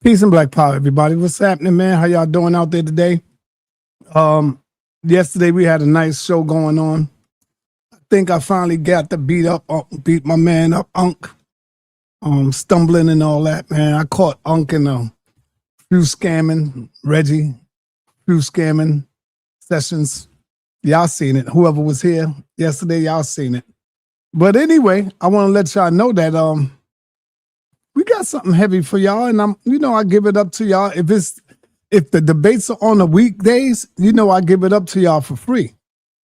Peace and black power, everybody. What's happening, man? How y'all doing out there today? Yesterday we had a nice show going on. I think I finally got to beat my man up, Unk. Stumbling and all that, man. I caught Unk in a few scamming, Reggie, few scamming sessions. Y'all seen it. Whoever was here yesterday, y'all seen it. But anyway, I want to let y'all know that we got something heavy for y'all, and I give it up to y'all. If the debates are on the weekdays, I give it up to y'all for free.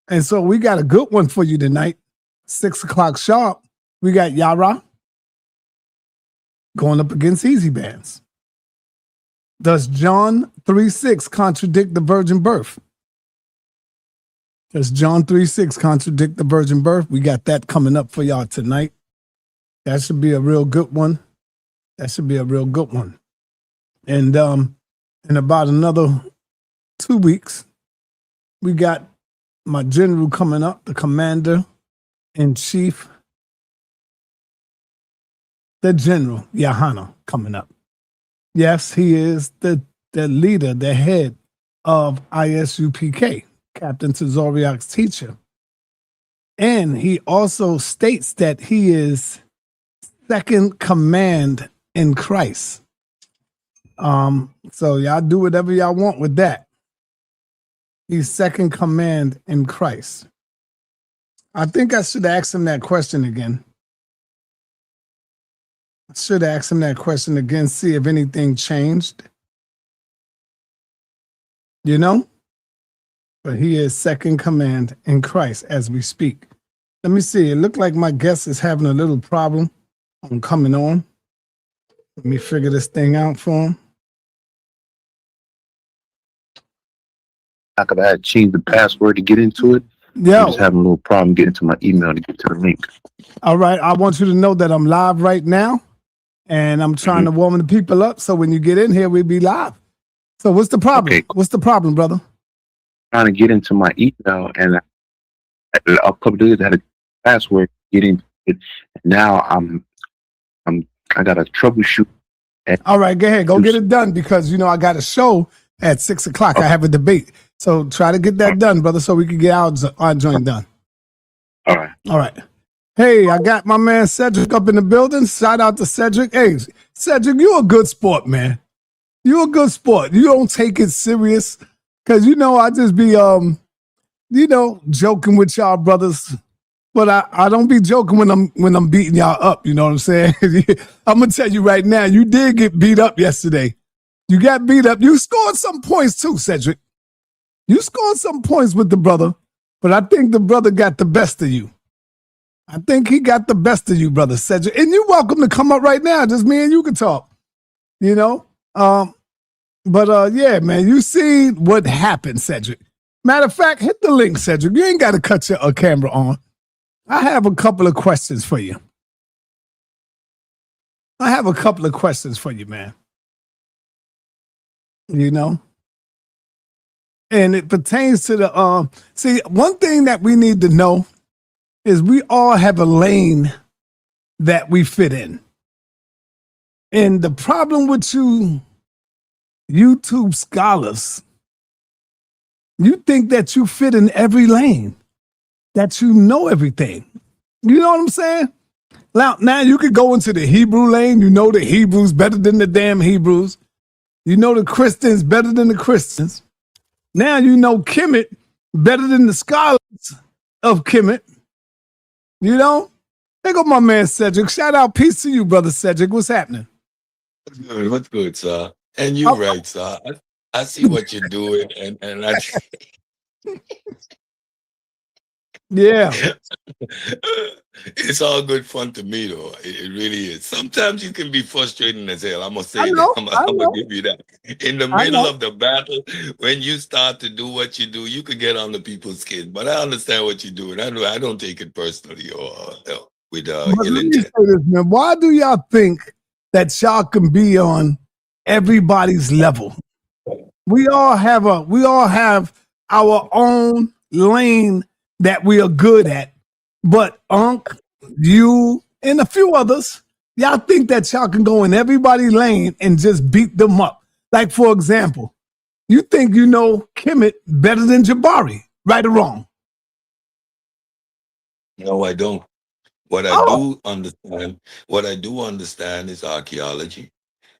And so we got a good one for you tonight, 6 o'clock sharp. We got Yara going up against Easy Bands. Does John 3:6 contradict the virgin birth? Does John 3:6 contradict the virgin birth? We got that coming up for y'all tonight. That should be a real good one. And in about another 2 weeks, we got my general coming up, the commander-in-chief, the general, Yahana, coming up. Yes, he is the leader, the head of ISUPK, Captain Tazoriak's teacher. And he also states that he is second command in Christ. So y'all do whatever y'all want with that. He's second command in Christ. I think I should ask him that question again. See if anything changed. But he is second command in Christ as we speak. Let me see. It looked like my guest is having a little problem on coming on. Let me figure this thing out for him. I had changed the password to get into it. Yeah. I'm just having a little problem getting to my email to get to the link. All right. I want you to know that I'm live right now, and I'm trying to warm the people up so when you get in here, we'll be live. So what's the problem? Okay. What's the problem, brother? Trying to get into my email, and a couple of days I had a password getting it. Now I got to troubleshoot. All right, go ahead. Go get it done because, I got a show at 6 o'clock. Okay. I have a debate. So try to get that done, brother, so we can get our joint done. All right. Hey, I got my man Cedric up in the building. Shout out to Cedric. Hey, Cedric, you a good sport, man. You a good sport. You don't take it serious because, I just be, joking with y'all brothers. But I don't be joking when I'm beating y'all up. You know what I'm saying? I'm going to tell you right now, you did get beat up yesterday. You got beat up. You scored some points too, Cedric. You scored some points with the brother, but I think the brother got the best of you. I think he got the best of you, brother Cedric. And you're welcome to come up right now. Just me and you can talk, Yeah, man, you see what happened, Cedric. Matter of fact, hit the link, Cedric. You ain't got to cut your camera on. I have a couple of questions for you. Man. And it pertains to the, one thing that we need to know is we all have a lane that we fit in. And the problem with you YouTube scholars, you think that you fit in every lane. that you know everything. You know what I'm saying? Now you could go into the Hebrew lane. You know the Hebrews better than the damn Hebrews. You know the Christians better than the Christians. Now you know Kemet better than the scholars of Kemet. You know? There go my man Cedric. Shout out, peace to you, brother Cedric. What's happening? What's good, sir? And you're right, sir. I see what you're doing, and I Yeah. it's all good fun to me, though. It really is. Sometimes you can be frustrating as hell. I'm gonna I say that. know. I'm I gonna know. give you that. In the I middle know. of the battle, when you start to do what you do, you could get on the people's skin. But I understand what you're doing. I don't take it personally or with But ill let me say intent. this, man. Why do y'all think that y'all can be on everybody's level? We all have our own lane that we are good at. But Unc, you, and a few others, y'all think that y'all can go in everybody's lane and just beat them up. Like, for example, you think you know Kemet better than Jabari, right or wrong? No, I don't. What I Oh, do understand is archaeology.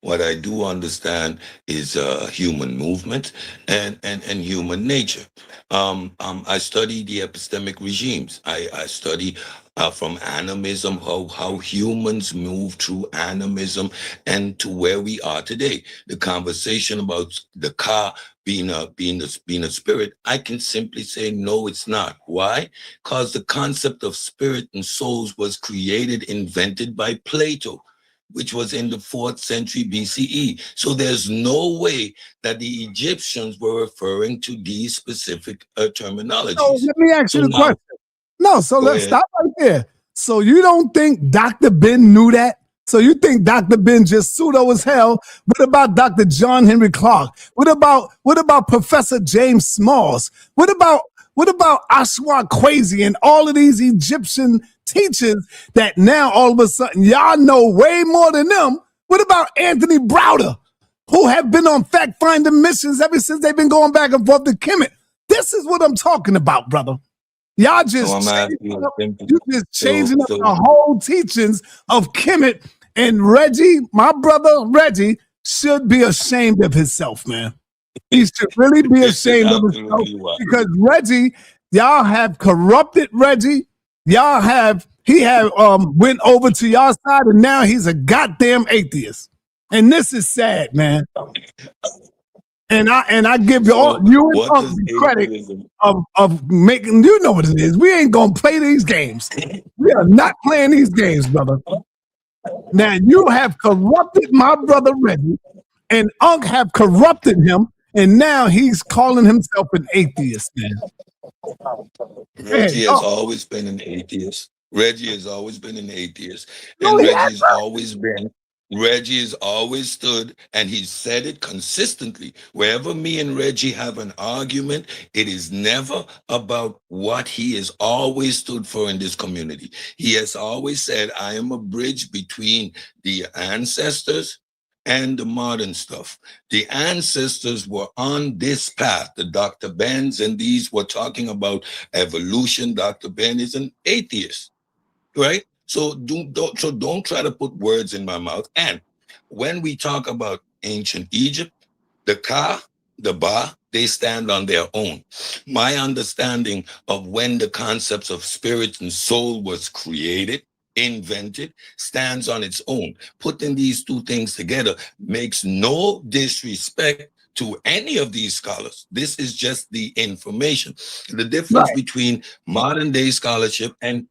What I do understand is human movement and human nature. I study the epistemic regimes. I study from animism, how humans move through animism and to where we are today. The conversation about the car being a spirit, I can simply say no, it's not. Why? Because the concept of spirit and souls was created, invented by Plato, which was in the 4th century BCE. So there's no way that the Egyptians were referring to these specific so terminologies. let me ask So you the question. now, No, so go let's ahead. stop right there. So you don't think Dr. Ben knew that? So you think Dr. Ben just pseudo as hell? What about Dr. John Henry Clark? What about Professor James Smalls? What about Ashwa Kwesi and all of these Egyptian teachers that now all of a sudden y'all know way more than them? What about Anthony Browder, who have been on fact finding missions ever since they've been going back and forth to Kemet? This is what I'm talking about, brother. Y'all So just I'm asking changing you up, simply. you just So changing up so the whole teachings of Kemet. And Reggie, my brother Reggie, should be ashamed of himself, man. He should really be this is ashamed of himself absolutely why. because Reggie, y'all have corrupted Reggie. He have went over to y'all side and now he's a goddamn atheist. And this is sad, man. And I give you all So you and what Unc does the credit atheism? of making, you know what it is. We ain't gonna play these games. We are not playing these games, brother. Now you have corrupted my brother Reggie, and Unc have corrupted him, and now he's calling himself an atheist, man. Hey, Reggie has Unc, always been an atheist. Reggie has always been an atheist. no, And he has Reggie has always stood and he said it consistently. Wherever me and Reggie have an argument, it is never about what he has always stood for in this community. He has always said, I am a bridge between the ancestors and the modern stuff. The ancestors were on this path. The Dr. Benz and these were talking about evolution. Dr. Ben is an atheist, right? So don't try to put words in my mouth. And when we talk about ancient Egypt, the Ka, the Ba, they stand on their own. My understanding of when the concepts of spirit and soul was created, invented, stands on its own. Putting these two things together makes no disrespect to any of these scholars. This is just the information. The difference right. between modern day scholarship and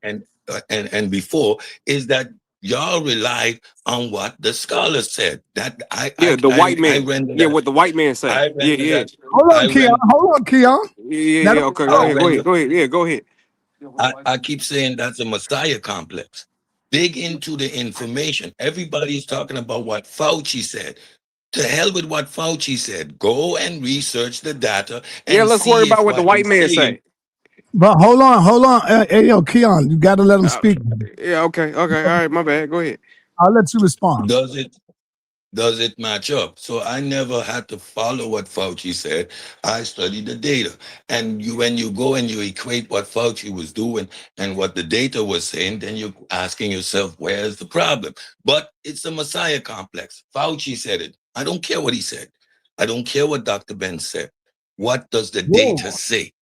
before is that y'all relied on what the scholars said. That Yeah, the white I man. render Yeah, that. what the white man say. I Yeah, render yeah. that. Hold on, I Keon. render. Hold on, Keon. Yeah, Let yeah. him Okay, I go ahead, go. go ahead, render. go ahead. Yeah, go ahead. I keep saying that's a Messiah complex. Dig into the information. Everybody's talking about what Fauci said. To hell with what Fauci said. Go and research the data Yeah, and let's worry see about if what the what white he's man saying. say. But hold on. Hey, yo, Keon, you got to let him Uh, speak. yeah, okay, okay. All right, my bad. Go ahead. I'll let you respond. Does it Does it match up? So I never had to follow what Fauci said. I studied the data. And when you go and you equate what Fauci was doing and what the data was saying, then you're asking yourself, where's the problem? But it's the Messiah complex. Fauci said it. I don't care what he said. I don't care what Dr. Ben said. What does the data say?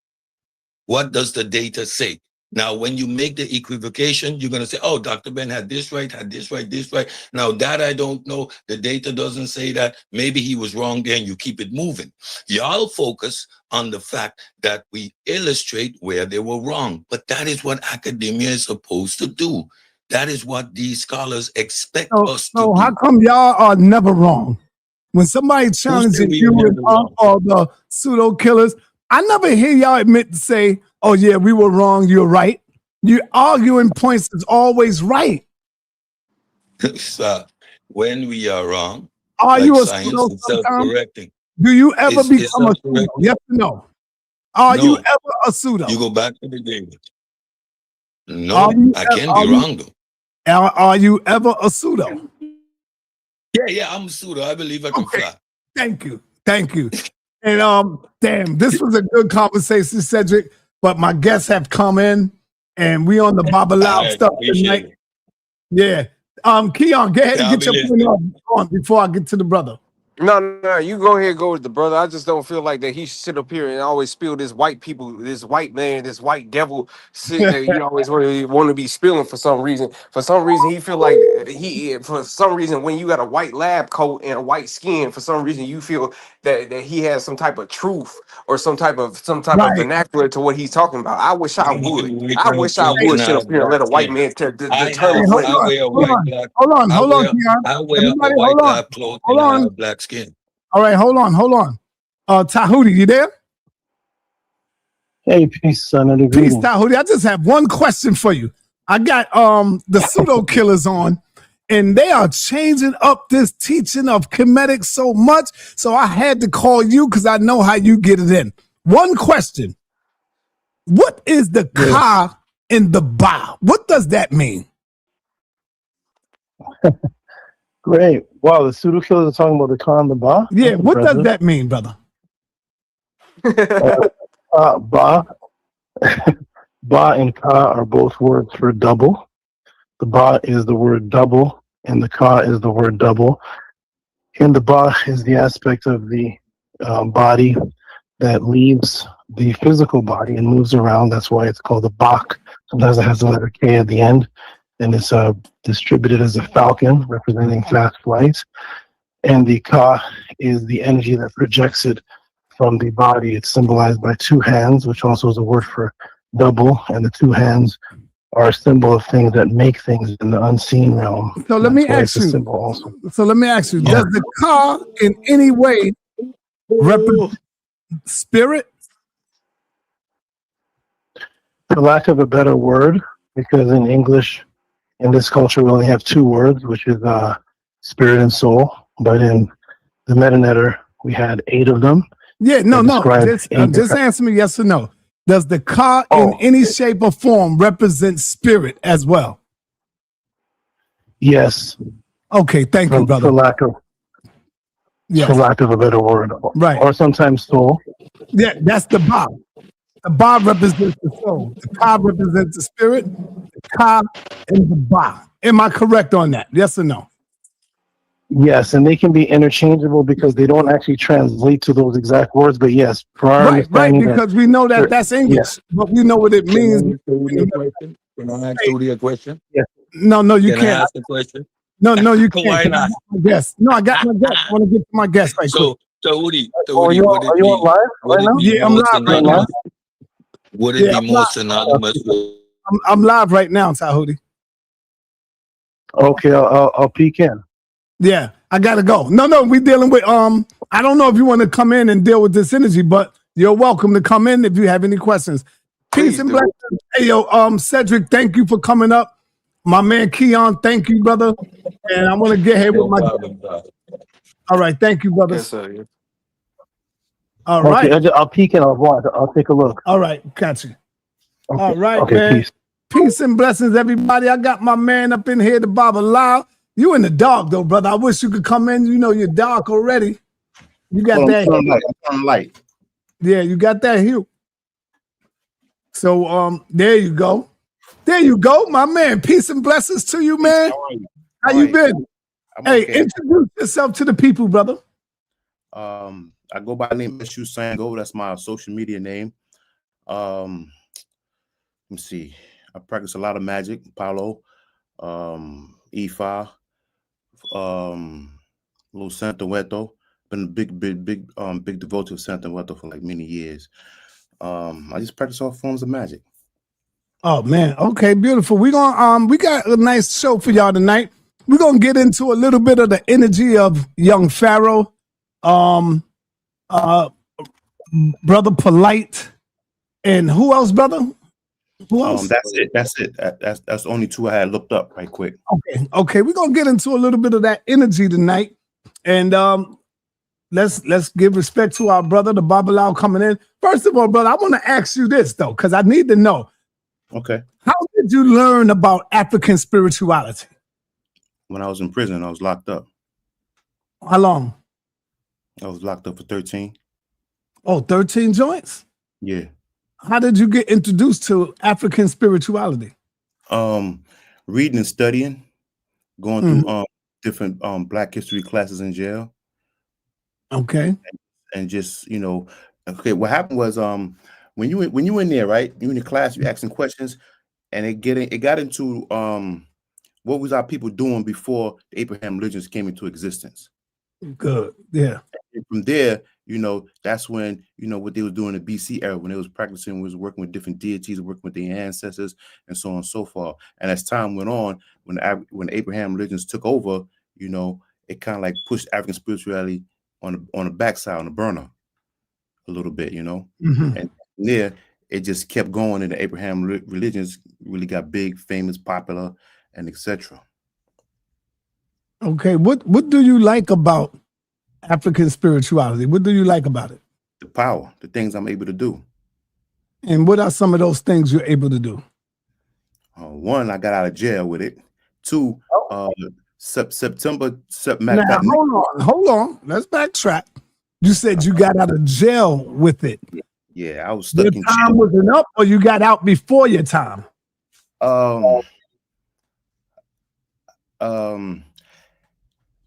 What does the data say? Now, when you make the equivocation, you're going to say, oh, Dr. Ben had this right, this right. Now, that I don't know. The data doesn't say that. Maybe he was wrong there, and you keep it moving. Y'all focus on the fact that we illustrate where they were wrong. But that is what academia is supposed to do. That is what these scholars expect us to do. How come y'all are never wrong? When somebody challenges you or the pseudo killers, I never hear y'all admit to say, oh, yeah, we were wrong, you're right. You arguing points is always right. So, when we are wrong, are like you a science pseudo is self-correcting. Do you ever become a pseudo? Yes or no? Are you ever a pseudo? You go back to the data. No, I can be wrong though. Are you ever a pseudo? Yeah, I'm a pseudo. I believe I can fly. Thank you. And damn, this was a good conversation, Cedric. But my guests have come in, and we on the Baba Loud stuff tonight. It. Yeah. Keon, go ahead and get your point on before I get to the brother. No, you go ahead and go with the brother. I just don't feel like that he should sit up here and always spill this white people, this white man, this white devil shit that he always want to be spilling for some reason. For some reason, he feel like when you got a white lab coat and a white skin, for some reason you feel that he has some type of truth or some type of vernacular to what he's talking about. I wish I would. I wish I would sit up here and let a white man determine what I wear white black. Hold on, Keon. I wear a white black cloth and I have black skin. All right, hold on. Tahuti, you there? Hey, peace, son. Peace, Tahuti. I just have one question for you. I got the pseudo killers on, and they are changing up this teaching of comedic so much. So I had to call you because I know how you get it in. One question: what is the ka in the ba? What does that mean? Great. Wow, the pseudo killers are talking about the ka and the ba? Yeah, what does that mean, brother? Ba. Ba and ka are both words for double. The ba is the word double, and the ka is the word double. And the ba is the aspect of the body that leaves the physical body and moves around. That's why it's called a bak. Sometimes it has the letter K at the end, and it's distributed as a falcon, representing fast flight. And the ka is the energy that projects it from the body. It's symbolized by two hands, which also is a word for double, and the two hands are a symbol of things that make things in the unseen realm. So let me ask you. Does the ka in any way represent spirit? For lack of a better word, because in English, in this culture, we only have two words, which is spirit and soul. But in the sa.neter, we had 8 of them. Yeah, no. Just answer me yes or no. Does the ka in any shape or form represent spirit as well? Yes. Okay, thank you, brother. For lack of a better word. Right. Or sometimes soul. Yeah, that's the ba. The ba represents the soul. The ka represents the spirit. The ka and the ba. Am I correct on that? Yes or no? Yes, and they can be interchangeable because they don't actually translate to those exact words. But yes, for our understanding, because we know that's English, but we know what it means. Can I ask Udi a question? Yes. No, you can't. Can I ask a question? No, you can't. Why not? Yes. No, I got my guest. I want to get to my guest right quick. So Udi, are you on live right now? Yeah, I'm live right now. Would it be more synonymous with? I'm live right now, Tahuti. Okay, I'll peek in. Yeah, I gotta go. No, we dealing with I don't know if you want to come in and deal with this energy, but you're welcome to come in if you have any questions. Peace and blessings. Hey yo, Cedric, thank you for coming up. My man Keon, thank you, brother. And I'm gonna get here with my all right, thank you, brother. Yes, sir. All right. I'll peek in, I'll watch. I'll take a look. All right, got you. Okay. All right, okay, man. Peace. Peace and blessings, everybody. I got my man up in here, the Baba Loud. You in the dark though, brother. I wish you could come in. You know you're dark already. You got Well, that. I'm turning light. Yeah, you got that hue. So there you go. There you go, my man. Peace and blessings to you, man. How are you? How you been? I'm Hey, okay. introduce yourself to the people, brother. I go by the name Essu Sango. That's my social media name. Let me see. I practice a lot of magic, Palo, Ifa, little sa.neter. Been a big devotee of sa.neter for like many years. I just practice all forms of magic. Oh man, okay, beautiful. We got a nice show for y'all tonight. We're gonna get into a little bit of the energy of young Pharaoh, brother Polite, and who else, brother? Who else? That's it. That's the only two I had looked up right quick. Okay, we're gonna get into a little bit of that energy tonight, and let's give respect to our brother, the Babalao, coming in. First of all, brother, I want to ask you this though, because I need to know. Okay. How did you learn about African spirituality? When I was in prison, I was locked up. How long? I was locked up for 13. Oh, 13 joints? Yeah. How did you get introduced to African spirituality? Reading and studying, going through different Black history classes in jail. Okay. And just, okay, what happened was when you in there, right? You in the class, you asking questions, and it got into what was our people doing before the Abraham religions came into existence. Good. Yeah. And from there, that's when, what they was doing in the BC era, when they was practicing, was working with different deities, working with their ancestors, and so on and so forth. And as time went on, when Abraham religions took over, it kind of like pushed African spirituality on the backside, on the burner a little bit, And there, it just kept going, and the Abraham religions really got big, famous, popular, and etc. Okay. What do you like about African spirituality? What do you like about it? The power, the things I'm able to do. And what are some of those things you're able to do? One, I got out of jail with it. Two, September. Now, hold on. Let's backtrack. You said you got out of jail with it. Yeah, I was stuck in time jail. wasn't up, or you got out before your time?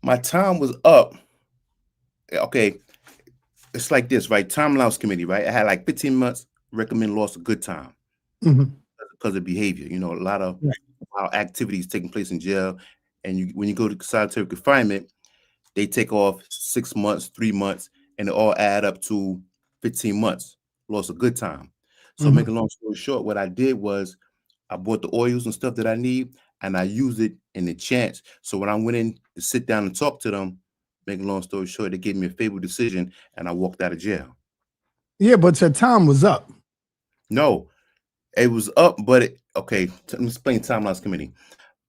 My time was up. Okay, it's like this, right? Time allowance committee, right? I had like 15 months. Recommend loss of good time because of behavior. A lot of activities taking place in jail, and when you go to solitary confinement, they take off 6 months, 3 months, and it all add up to 15 months loss of good time. So make a long story short, what I did was I bought the oils and stuff that I need, and I used it in the chance. So when I went in to sit down and talk to them, make a long story short, they gave me a favorable decision, and I walked out of jail. Yeah, but your time was up. No, it was up, but okay, let me explain timelines committee.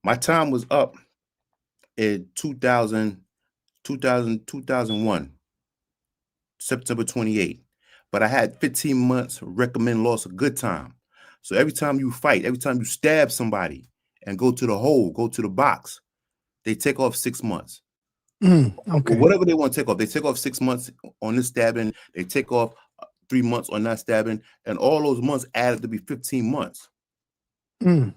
My time was up in 2001, September 28. But I had 15 months recommend loss of good time. So every time you fight, every time you stab somebody and go to the hole, go to the box, they take off 6 months. Okay. Whatever they want to take off. They take off 6 months on this stabbing. They take off 3 months on that stabbing. And all those months added to be 15 months. And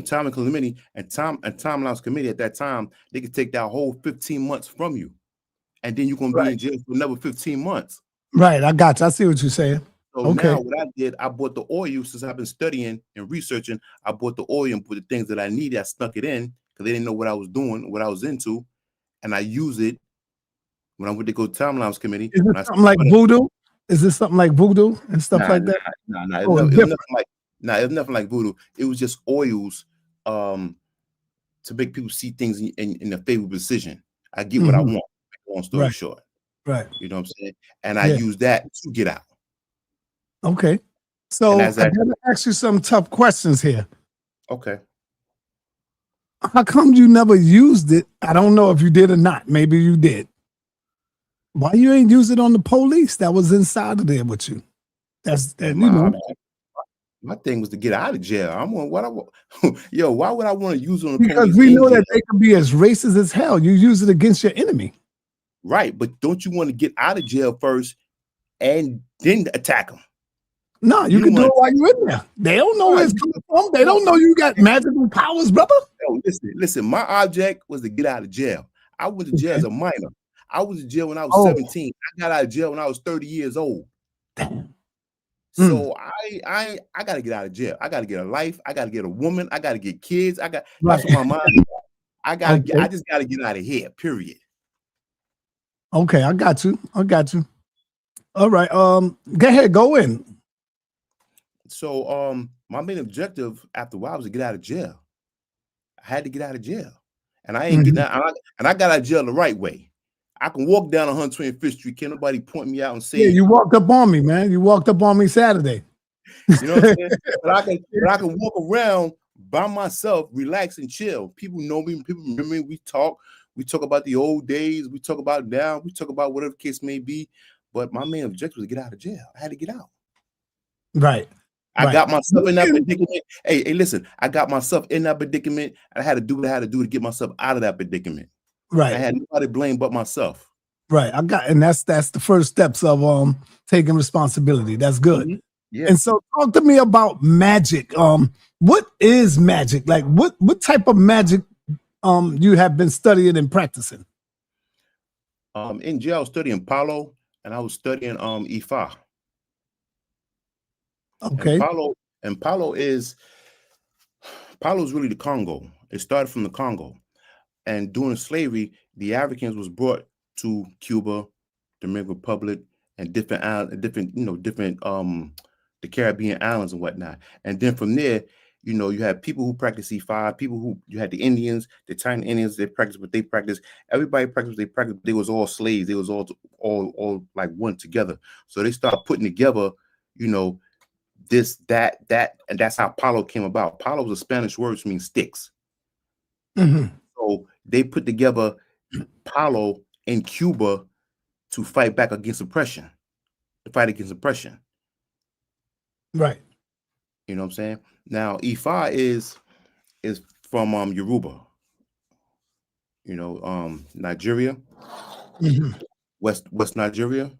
time and committee and time allowance committee at that time, they could take that whole 15 months from you. And then you're going to be in jail for another 15 months. Right. I got you. I see what you're saying. So now what I did, I bought the oil since I've been studying and researching. I bought the oil and put the things that I needed. I snuck it in because they didn't know what I was doing, what I was into. And I use it when I went to go to time allowance committee. Is it something like voodoo? Is this something like voodoo and stuff like that? It was nothing like voodoo. It was just oils to make people see things in a favorable decision. I get what I want. Long story short. Right. You know what I'm saying? And I use that to get out. Okay. So I gotta ask you some tough questions here. Okay. How come you never used it? I don't know if you did or not. Maybe you did. Why you ain't use it on the police that was inside of there with you? My thing was to get out of jail. I'm on what I want. Yo, why would I want to use it on the Because police? we know that they can be as racist as hell. You use it against your enemy. Right, but don't you want to get out of jail first and then attack them? No, you can do it while you're in there. They don't know where it's coming from. They don't know you got magical powers, brother. Yo, listen. My object was to get out of jail. I went to jail as a minor. I was in jail when I was 17. I got out of jail when I was 30 years old. Damn. So I got to get out of jail. I got to get a life. I got to get a woman. I got to get kids. That's what my mind. I just got to get out of here. Period. Okay, I got you. All right. Go ahead. Go in. So my main objective after a while was to get out of jail. I had to get out of jail, and I ain't getting out. And I got out of jail the right way. I can walk down 125th Street. Can't nobody point me out and say, "Yeah, you walked up on me, man. You walked up on me Saturday." You know what I'm saying? but I can walk around by myself, relax and chill. People know me. People remember me. We talk about the old days. We talk about now. We talk about whatever case may be. But my main objective was to get out of jail. I had to get out. Right. I got myself in that predicament. Hey, listen, I got myself in that predicament. I had to do what I had to do to get myself out of that predicament. Right. I had nobody to blame but myself. Right. And that's the first steps of taking responsibility. That's good. Yeah. And so talk to me about magic. What is magic? Like what type of magic you have been studying and practicing? In jail I was studying Palo and I was studying Ifa. Okay. And Palo is really the Congo. It started from the Congo. And during slavery, the Africans was brought to Cuba, Dominican Republic, and different the Caribbean islands and whatnot. And then from there, you had people who practice E5, you had the Indians, the China Indians, they practice what they practice. Everybody practiced what they practiced. They was all slaves. They was all like one together. So they started putting together, this, that, and that's how Palo came about. Palo was a Spanish word which means sticks. So they put together Palo in Cuba to fight back against oppression, Right. You know what I'm saying? Now, Ifa is from Yoruba, Nigeria, West Nigeria,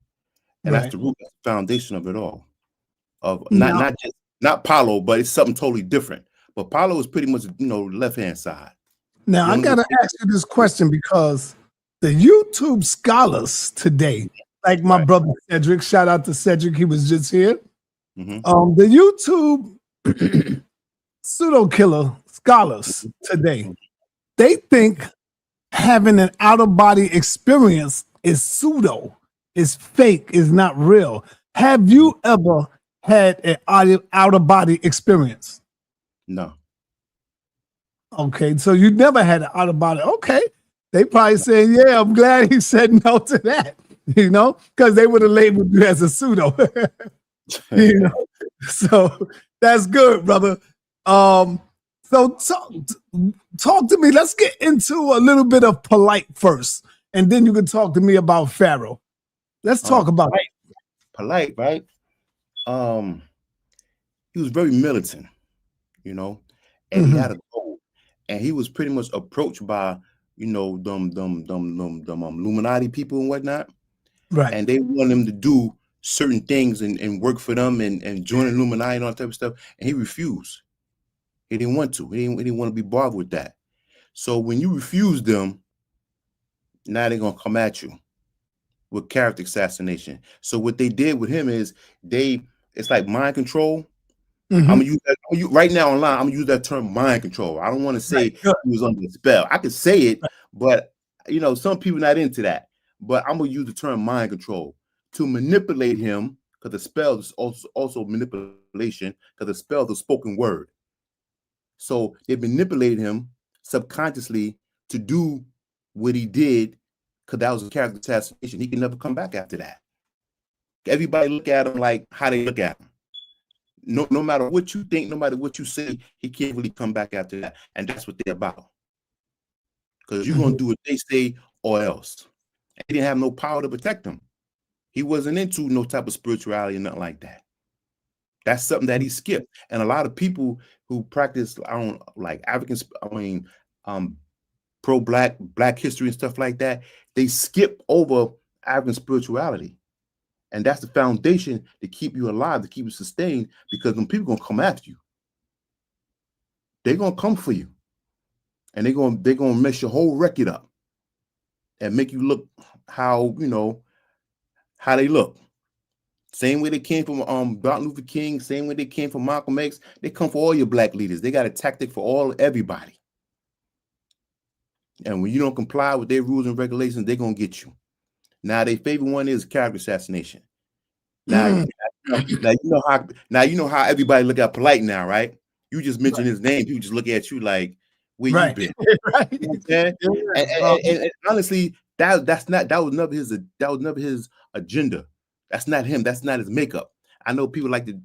and that's the root, that's the foundation of it all. Of not Palo, but it's something totally different. But Palo is pretty much left-hand side. Now I gotta ask you this question because the YouTube scholars today, like my brother Cedric, shout out to Cedric, he was just here. The YouTube pseudo killer scholars today, they think having an out-of-body experience is pseudo, is fake, is not real. Have you ever had an out-of-body experience? No. Okay, so you never had an out-of-body. Okay, they probably saying, yeah, I'm glad he said no to that, because they would have labeled you as a pseudo. So that's good, brother. So talk to me. Let's get into a little bit of polite first, and then you can talk to me about Pharaoh. Let's talk about polite, right? He was very militant, and he had a goal, and he was pretty much approached by them Illuminati people and whatnot, right? And they wanted him to do certain things and work for them and join the Illuminati and all that type of stuff, and he refused. He didn't want to. He didn't want to be bothered with that. So when you refuse them, now they're gonna come at you with character assassination. So what they did with him is it's like mind control. I'm gonna use that right now online. I'm gonna use that term mind control. I don't want to say he was under a spell. I could say it, but some people not into that. But I'm gonna use the term mind control to manipulate him, because the spell is also manipulation, because the spell is the spoken word. So they manipulated him subconsciously to do what he did, because that was a character assassination. He can never come back after that. Everybody look at him like how they look at him. No matter what you think, no matter what you say, he can't really come back after that. And that's what they're about. Because you're going to do what they say or else. And he didn't have no power to protect him. He wasn't into no type of spirituality or nothing like that. That's something that he skipped. And a lot of people who practice, like pro-black history and stuff like that, they skip over African spirituality. And that's the foundation to keep you alive, to keep you sustained, because when people gonna come after you, they're gonna come for you. And they're gonna mess your whole record up and make you look how they look. Same way they came from Martin Luther King, same way they came from Malcolm X. They come for all your black leaders. They got a tactic for everybody. And when you don't comply with their rules and regulations, they're gonna get you. Now, their favorite one is character assassination. Now you know how everybody look at Polite now, right? You just mentioned his name, people just look at you like, where you been? Right. You know what I'm saying? And honestly, that was never his agenda. That's not him. That's not his makeup. I know people like to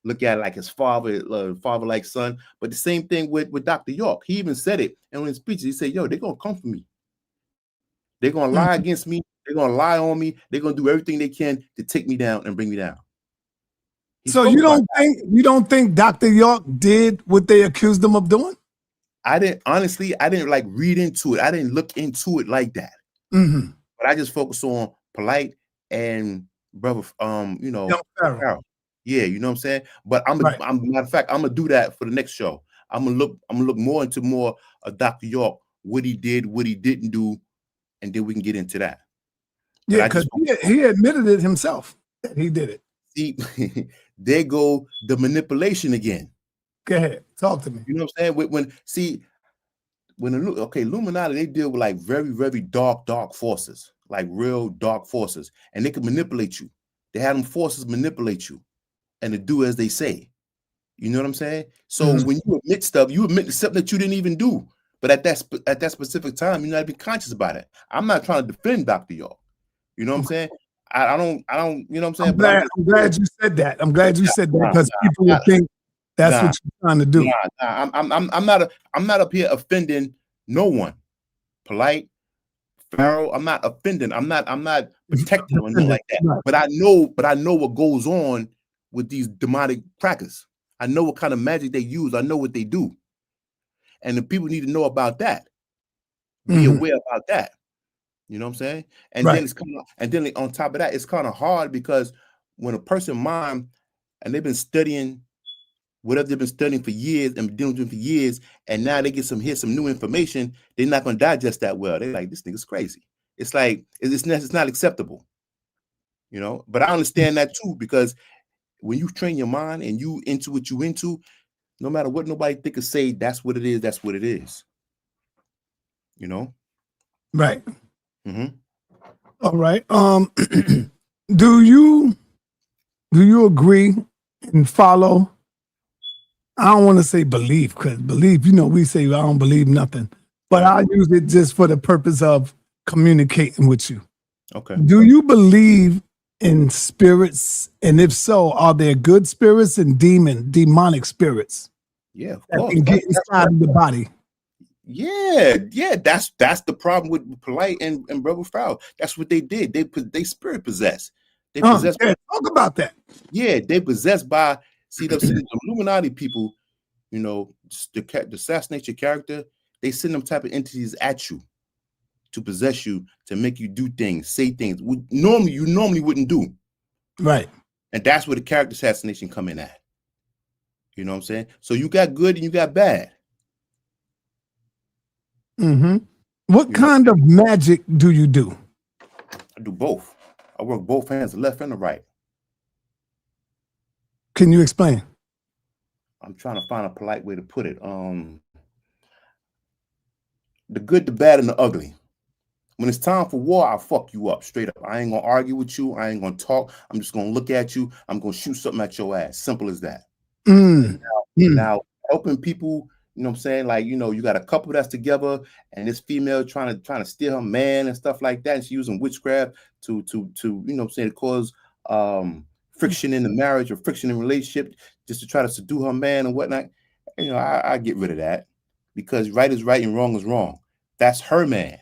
look at it like his father like son, but the same thing with Dr. York. He even said it in his speeches. He said, "Yo, they're gonna come for me. They're gonna lie against me. They're gonna lie on me. They're gonna do everything they can to take me down and bring me down." So you don't think Dr. York did what they accused him of doing? I didn't like read into it. I didn't look into it like that. Mm-hmm. But I just focused on Polite and brother, Farrell. Yeah, you know what I'm saying? But matter of fact, I'm gonna do that for the next show. I'm gonna look more into more of Dr. York, what he did, what he didn't do, and then we can get into that. Yeah, because he admitted it himself that he did it. See, there go the manipulation again. Go ahead, talk to me. You know what I'm saying? When Illuminati, they deal with like very, very dark forces, like real dark forces, and they can manipulate you. They have them forces manipulate you and to do as they say. You know what I'm saying? So when you admit stuff, you admit something that you didn't even do. But at that specific time, you gotta be conscious about it. I'm not trying to defend Dr. York. You know what I'm saying? I don't, you know what I'm saying? I'm glad you said that. I'm glad you said that because people would think that's what you're trying to do. I'm not up here offending no one. Polite, Pharaoh, I'm not offending. I'm not protecting or nothing like that. Right. But I know what goes on with these demonic crackers. I know what kind of magic they use. I know what they do. And the people need to know about that. Be aware about that. You know what I'm saying? And then on top of that, it's kind of hard because when a person mind and they've been studying whatever they've been studying for years and dealing with them for years, and now they get some new information, they're not going to digest that well. They're like, this nigga's crazy. It's like it's not acceptable. You know, but I understand that too, because when you train your mind and you into what you into, no matter what nobody think or say, that's what it is. That's what it is. You know? Right. All right. Do you agree and follow? I don't want to say believe, because believe, we say I don't believe nothing, but I use it just for the purpose of communicating with you. Okay. Do you believe in spirits? And if so, are there good spirits and demonic spirits? Yeah, of that course. can get inside of the body. Yeah. That's the problem with Polite and Brother Fowl. That's what they did. They spirit possessed. They possessed. Talk about that. Yeah, they possessed by the Illuminati people. You know, the assassinate your character. They send them type of entities at you to possess you, to make you do things, say things you normally wouldn't do. Right. And that's where the character assassination come in at. You know what I'm saying? So you got good and you got bad. What kind of magic do you do? I do both. I work both hands, the left and the right. Can you explain? I'm trying to find a polite way to put it. The good, the bad, and the ugly. When it's time for war, I'll fuck you up straight up. I ain't gonna argue with you. I ain't gonna talk. I'm just gonna look at you. I'm gonna shoot something at your ass. Simple as that. Now, helping people, you know what I'm saying? Like, you got a couple that's together and this female trying to steal her man and stuff like that. And she's using witchcraft to you know what I'm saying, to cause friction in the marriage or friction in relationship, just to try to subdue her man and whatnot. I get rid of that, because right is right and wrong is wrong. That's her man.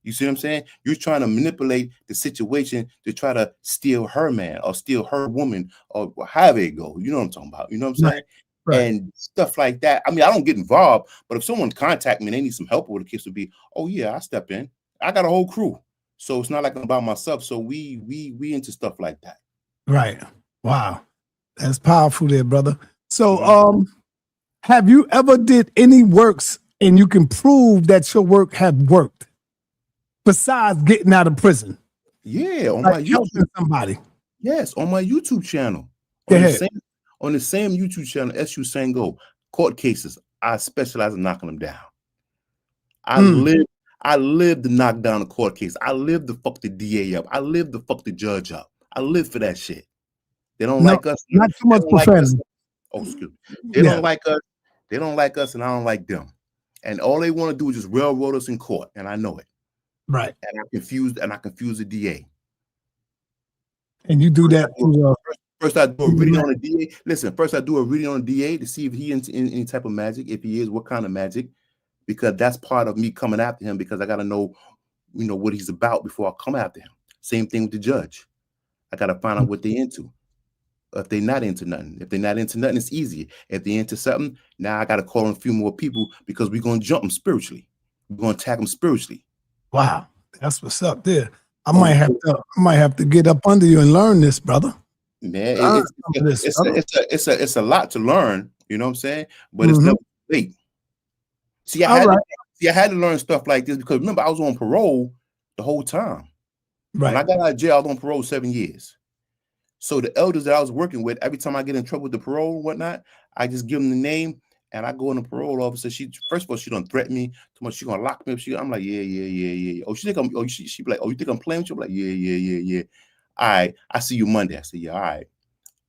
You see what I'm saying? You're trying to manipulate the situation to try to steal her man or steal her woman or however it goes. You know what I'm talking about? You know what I'm saying? Right. And stuff like that. I mean, I don't get involved, but if someone contact me and they need some help, or the case would be, oh yeah, I step in. I got a whole crew, so it's not like I'm by myself. So we into stuff like that. Right. Wow, that's powerful, there, brother. So, have you ever did any works and you can prove that your work had worked besides getting out of prison? Yeah, on Like my helping YouTube. somebody. Yes, on my YouTube channel. Go On the ahead. same on the same YouTube channel, Essu Sango, court cases. I specialize in knocking them down. I live to knock down a court case. I live to fuck the DA up. I live to fuck the judge up. I live for that shit. They don't like us. Not too They much don't like us. profanity. Oh, excuse me. They don't like us. They don't like us, and I don't like them. And all they want to do is just railroad us in court, and I know it. Right. And I confuse the DA. And you do that through First, I do a reading on the DA. Listen, first I do a reading on the DA to see if he into any type of magic. If he is, what kind of magic? Because that's part of me coming after him. Because I got to know, what he's about before I come after him. Same thing with the judge. I got to find out what they're into. If they're not into nothing, it's easy. If they're into something, now I got to call in a few more people because we're gonna jump them spiritually. We're gonna attack them spiritually. Wow, that's what's up there. I might have to get up under you and learn this, brother. Man, it's a lot to learn. You know what I'm saying? But it's never late. See, I had to learn stuff like this because remember I was on parole the whole time. Right. When I got out of jail, I was on parole 7 years. So the elders that I was working with, every time I get in trouble with the parole and whatnot, I just give them the name and I go in the parole officer. First of all, she don't threaten me too much. She gonna lock me up. I'm like, yeah. Oh, she be like, oh, you think I'm playing with you? I'm like, yeah. All right, I see you Monday. I said, yeah, all right.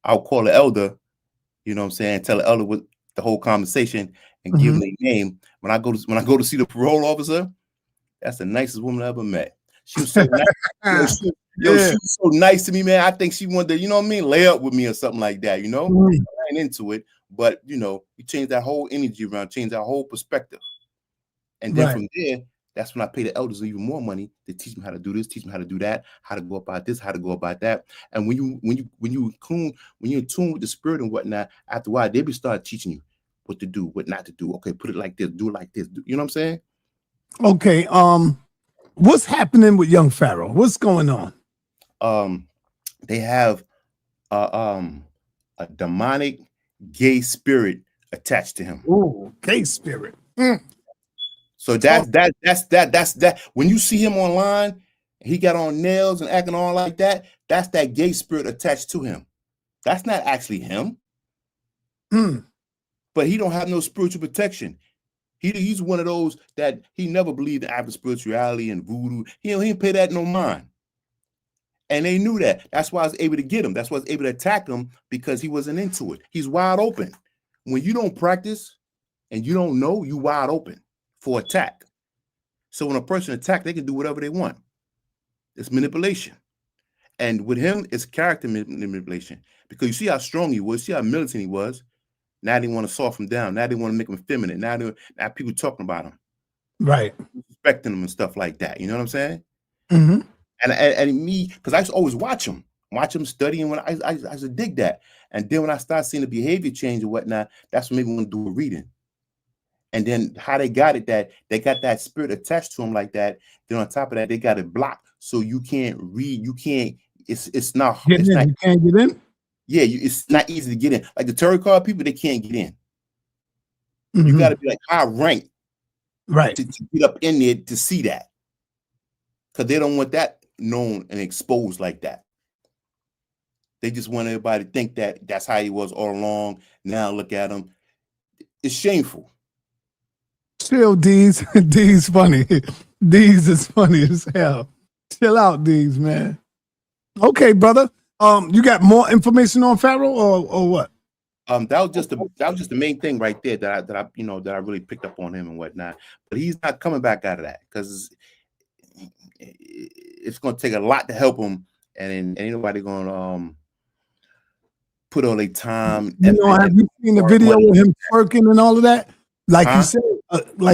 I'll call the elder, you know what I'm saying, tell the elder what the whole conversation and give them their name. When I go to see the parole officer, that's the nicest woman I ever met. She was so nice. She was so nice to me, man. I think she wanted to, lay up with me or something like that, I ain't into it, but, you change that whole energy around, change that whole perspective. And then from there, that's when I pay the elders even more money to teach them how to do this, teach them how to do that, how to go about this, how to go about that. And when you in tune with the spirit and whatnot, after a while, they be start teaching you what to do, what not to do. Okay, put it like this, do it like this. You know what I'm saying? Okay. What's happening with young Pharaoh? What's going on? They have a demonic gay spirit attached to him. Oh, gay spirit. So that's that. When you see him online, he got on nails and acting all like that. That's that gay spirit attached to him. That's not actually him. But he don't have no spiritual protection. He's one of those that he never believed in African spirituality and voodoo. He didn't pay that no mind. And they knew that. That's why I was able to get him. That's why I was able to attack him, because he wasn't into it. He's wide open. When you don't practice and you don't know, you wide open for attack. So when a person attacks, they can do whatever they want. It's manipulation. And with him, it's character manipulation. Because you see how strong he was, see how militant he was. Now they want to soften him down. Now they want to make him feminine. Now people talking about him. Right. Respecting him and stuff like that. You know what I'm saying? Mm-hmm. And me, because I used to always watch him study, and when I used to dig that. And then when I started seeing the behavior change and whatnot, that's when maybe want to do a reading. And then how they got it, that they got that spirit attached to them like that. Then on top of that, they got it blocked, so you can't read. You can't. It's not. It's not. You can't get in. Yeah, it's not easy to get in. Like the tarot card people, they can't get in. Mm-hmm. You got to be like high rank, right, to get up in there to see that, because they don't want that known and exposed like that. They just want everybody to think that that's how he was all along. Now look at him. It's shameful. Chill, D's. D's funny. D's is funny as hell. Chill out, D's, man. Okay, brother. You got more information on Pharaoh or what? That was just the main thing right there that I really picked up on him and whatnot. But he's not coming back out of that, because it's going to take a lot to help him, and ain't nobody going to put all their time. Have you seen the video with him twerking and all of that? Like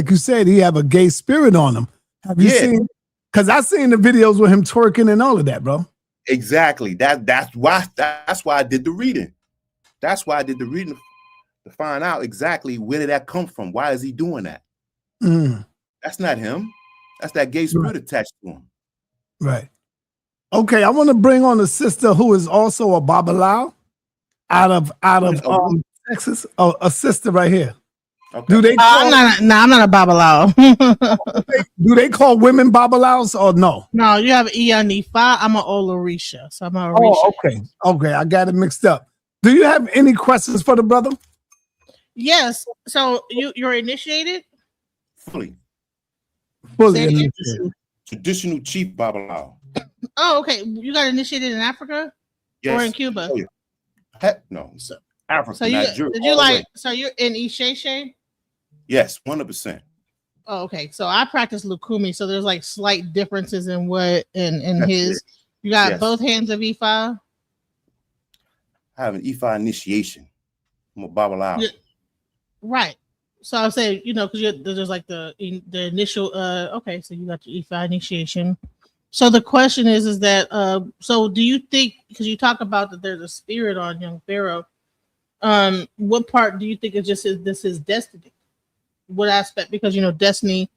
you said, he have a gay spirit on him. Have you seen? Cause I seen the videos with him twerking and all of that, bro. Exactly. That's why I did the reading. That's why I did the reading to find out exactly where did that come from. Why is he doing that? Mm, That's not him. That's that gay spirit attached to him. right. Okay, I want to bring on a sister who is also a Babalao out of Texas. Oh, a sister right here. Okay. Do they call, I'm not a Babalao. do they call women Babalaos or no? No, you have Ianifa. I'm an Olorisha. So I'm a Orisha. Oh, okay. Okay, I got it mixed up. Do you have any questions for the brother? Yes. So you're initiated? Fully. Fully Say it again. initiated. Traditional chief Babalao. Oh, okay. You got initiated in Africa or in Cuba? Oh, yeah. Heck no. So, Africa, so you Nigeria. did you like? So you're in Isheshe? Yes, 100%. Oh, okay. So I practice Lukumi, so there's like slight differences in what in his. It. You got both hands of E5. I have an E5 initiation. I'm a Babalao. Yeah. Right. So I'm saying, because there's like the initial. Okay, so you got your E5 initiation. So the question is that so do you think, because you talk about that there's a spirit on young Pharaoh, what part do you think is just this is destiny? What aspect? Because destiny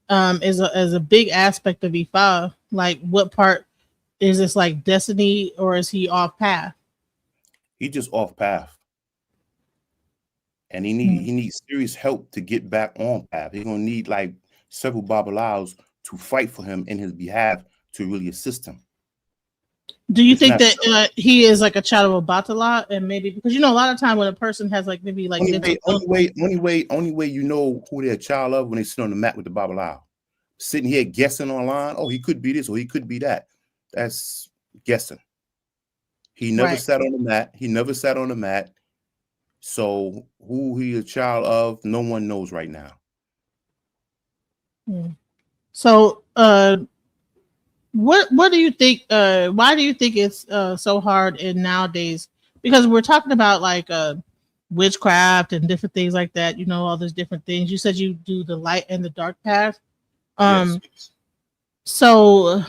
is a big aspect of E5. Like what part is this, like destiny, or is he off path? He just off path. And he needs serious help to get back on path. He's gonna need like several Babalaos to fight for him in his behalf to really assist him. Do you think that he is like a child of a Batala, and maybe because a lot of time when a person has like maybe like only way you know who they're a child of when they sit on the mat with the Babalao, sitting here guessing online. Oh, he could be this or he could be that. That's guessing. He never sat on the mat. He never sat on the mat. So who he a child of, no one knows right now. So what do you think? Why do you think it's so hard in nowadays? Because we're talking about like witchcraft and different things like that. All those different things. You said you do the light and the dark path. Yes. So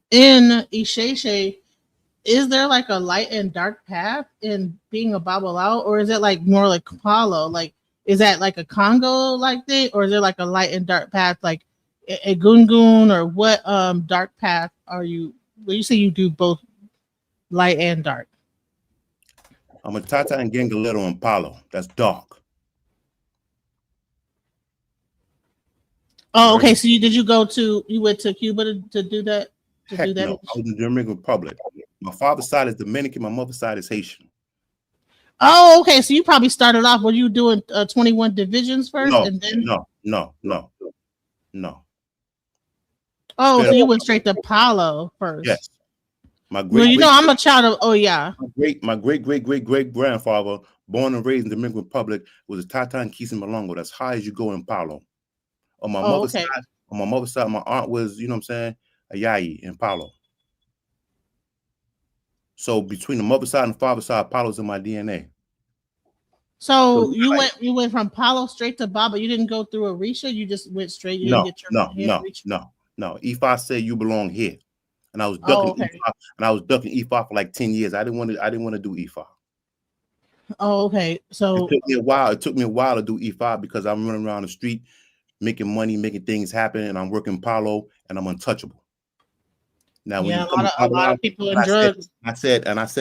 in Isheshe, is there like a light and dark path in being a Babalao, or is it like more like Apollo? Like, is that like a Congo like thing, or is there like a light and dark path like a Gungun, or what dark path are you? Well, you say you do both light and dark. I'm a Tata and Gangaleto and Palo. That's dark. Oh, okay. So you went to Cuba to do that? Heck no. I was in the Dominican Republic. My father's side is Dominican. My mother's side is Haitian. Oh, okay. So you probably started off. Were you doing 21 divisions first? No, and then... no. Oh, so you went straight to Palo first. Yes. I'm a child of. Oh yeah. My great grandfather, born and raised in the Dominican Republic, was a Tata and Kisa Malongo. That's high as you go in Palo. On my mother's side, my aunt was, a Ayayi in Palo. So between the mother side and the father side, Palo's in my DNA. So you went from Palo straight to Baba. You didn't go through Orisha. You just went straight. You didn't get your No. Ifa said you belong here, and I was ducking Ifa, and I was ducking Ifa for like 10 years. I didn't want to do Ifa. Oh, okay. So it took me a while to do Ifa because I'm running around the street, making money, making things happen, and I'm working Palo, and I'm untouchable. Now, when a lot of people in drugs. I let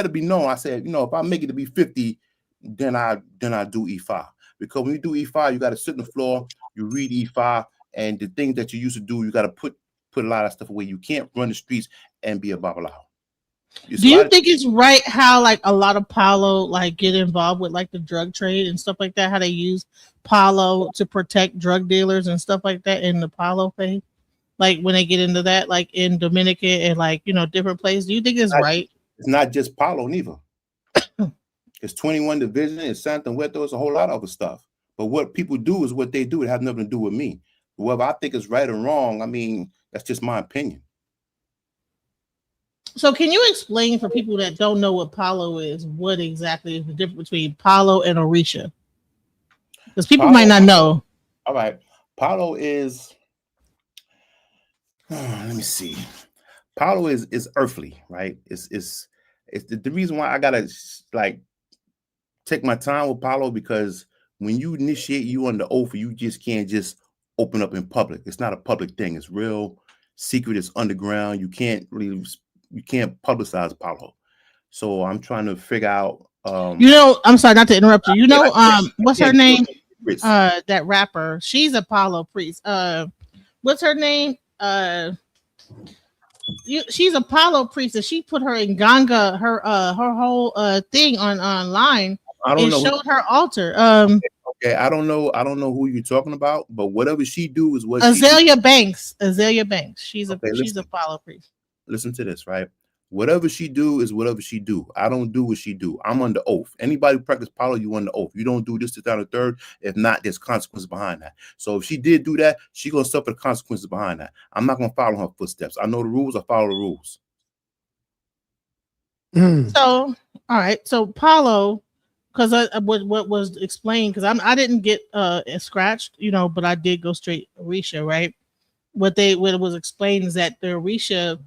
it be known. I said, if I make it to be 50, then I do E5. Because when you do E5, you got to sit on the floor, you read E5, and the things that you used to do, you got to put a lot of stuff away. You can't run the streets and be a Babalao. Do you think it's right how like a lot of Palo like get involved with like the drug trade and stuff like that? How they use Palo to protect drug dealers and stuff like that in the Palo thing? Like when they get into that, like in Dominican and like, different places. Do you think it's right? It's not just Palo neither. It's 21 division, it's sa.neter, it's a whole lot of other stuff. But what people do is what they do. It has nothing to do with me. Whether I think it's right or wrong, I mean, that's just my opinion. So can you explain for people that don't know what Palo is, what exactly is the difference between Palo and Orisha? Because people might not know. All right. Palo is Let me see. Apollo is earthly, right? It's the reason why I gotta like take my time with Apollo, because when you initiate you under oath, you just can't just open up in public. It's not a public thing. It's real secret. It's underground. You can't publicize Apollo. So I'm trying to figure out. You know, I'm sorry not to interrupt you. You know, I what's her can't name? Chris. That rapper. She's Apollo priest. What's her name? She's Apollo priest, and she put her in Ganga, her whole thing online. I don't know. Showed her altar. Okay, I don't know who you're talking about, but whatever she do is what Azalea Banks. Azalea Banks. She's listen. a Apollo priest. Listen to this, right? Whatever she do is whatever she do. I don't do what she do. I'm under oath. Anybody who practice Apollo, you under oath. You don't do this, to down the third. If not, there's consequences behind that. So if she did do that, she gonna suffer the consequences behind that. I'm not gonna follow her footsteps. I know the rules. I follow the rules. So, all right. So Apollo, because what was explained, because I didn't get scratched, you know, but I did go straight Orisha, right? What it was explained is that the Orisha,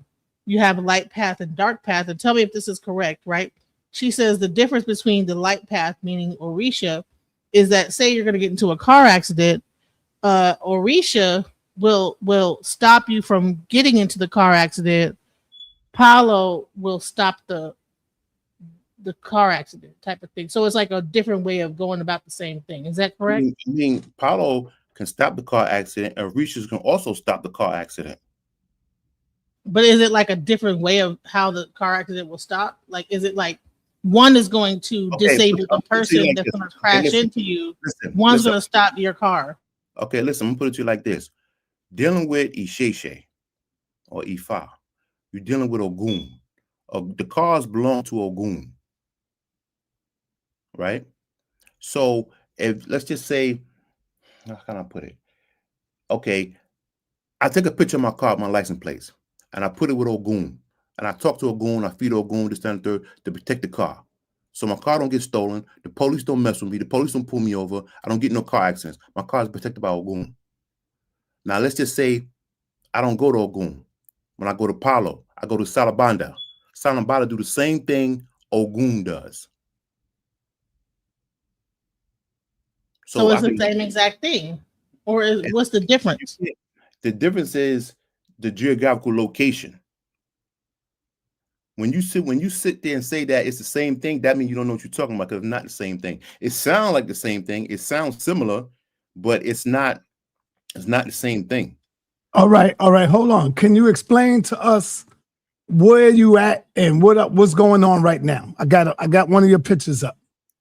you have a light path and dark path. And tell me if this is correct, right? She says the difference between the light path, meaning Orisha, is that say you're going to get into a car accident, Orisha will stop you from getting into the car accident. Apollo will stop the car accident type of thing. So it's like a different way of going about the same thing. Is that correct? I mean, Apollo can stop the car accident, and Orisha can also stop the car accident. But is it like a different way of how the car accident will stop? Like, is it like one is going to disable the person that's going to crash into you? One's going to stop your car. Okay, listen, I'm going to put it to you like this. Dealing with Isheshe or Ifa, you're dealing with Ogun. The cars belong to Ogun, right? So if, let's just say, how can I put it? Okay, I take a picture of my car, my license plates, and I put it with Ogun. And I talk to Ogun, I feed Ogun this, that, and third to protect the car. So my car don't get stolen. The police don't mess with me. The police don't pull me over. I don't get no car accidents. My car is protected by Ogun. Now, let's just say I don't go to Ogun. When I go to Palo, I go to Salabanda. Salabanda do the same thing Ogun does. So it's the same exact thing? Or what's the difference? The difference is the geographical location. When you sit there and say that it's the same thing, that means you don't know what you're talking about, because it's not the same thing. It sounds like the same thing. It sounds similar, but it's not the same thing. All right. Hold on. Can you explain to us where you at and what's going on right now? I got one of your pictures up.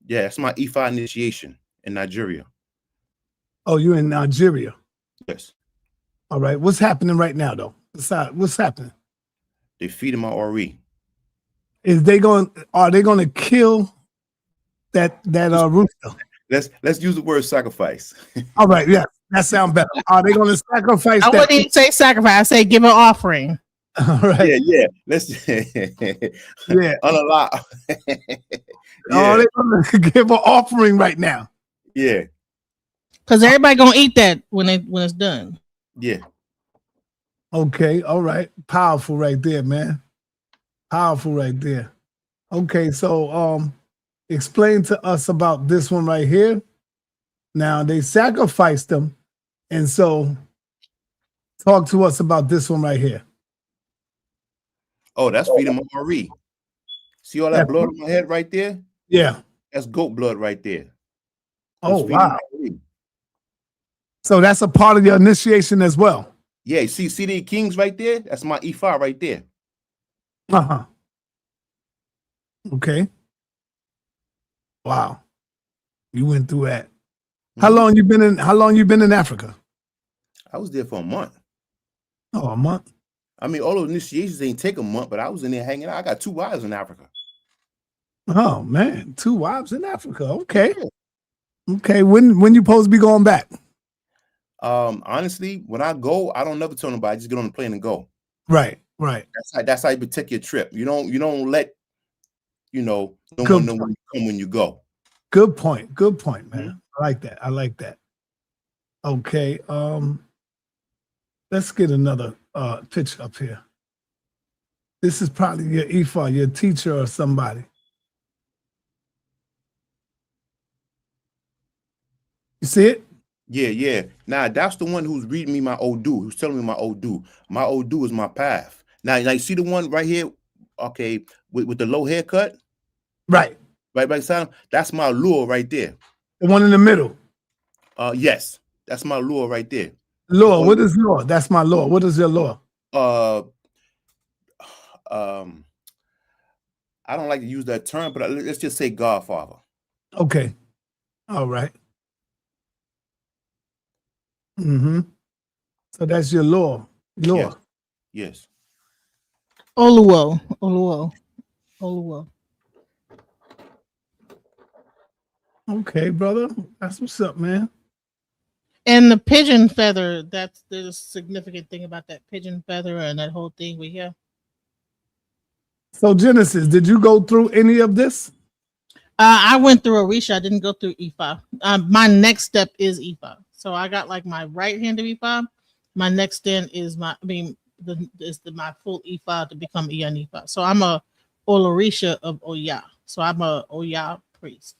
Yeah, that's my Ifa initiation in Nigeria. Oh, you're in Nigeria. Yes. All right. What's happening right now, though? What's happening? They feeding my Ori. Are they going to kill that rooster? Let's use the word sacrifice. All right, yeah, that sounds better. Are they going to sacrifice? I wouldn't even say sacrifice. I say give an offering. All right. Yeah. Let's unallow. Oh, they're going to give an offering right now. Yeah. Because everybody gonna eat that when it's done. Yeah. Okay. All right. Powerful right there, man. Powerful right there. Okay, so explain to us about this one right here. Now they sacrificed them, and so talk to us about this one right here. Oh, that's feeding my Ori. See all that blood on my head right there? Yeah. That's goat blood right there. Oh, wow. So that's a part of your initiation as well. Yeah, see the kings right there? That's my Ifa right there. Uh-huh. Okay. Wow. You went through that. How long you been in Africa? I was there for a month. Oh, a month. I mean, all those initiations ain't take a month, but I was in there hanging out. I got 2 wives in Africa. Oh man, 2 wives in Africa. Okay. Okay. When you supposed to be going back? Honestly, when I go, I don't never tell nobody. I just get on the plane and go. Right. That's how you protect your trip. You don't let no one know when you come when you go. Good point, man. I like that. Okay. Let's get another picture up here. This is probably your ephod, your teacher or somebody. You see it? Yeah, yeah. Now that's the one who's reading me my Odu, who's telling me my Odu. My Odu is my path. Now you see the one right here, okay, with the low haircut? Right. Right by the side? That's my lure right there. The one in the middle. Yes, that's my lure right there. Lord, what is Lord? That's my Lord. What is your Lord? I don't like to use that term, but let's just say Godfather. Okay. All right. Mm-hmm. So that's your Lord. Lord. Yes. Oluwo. Oluwo. Oluwo. Okay, brother. That's what's up, man. And the pigeon feather, there's a significant thing about that pigeon feather and that whole thing we hear. So Genesis, did you go through any of this? I went through Orisha. I didn't go through Ifa. My next step is Ifa. So I got like my right hand of Ifa. My next step is my full Ifa to become Iyanifa. So I'm a Olorisha of Oya. So I'm a Oya priest.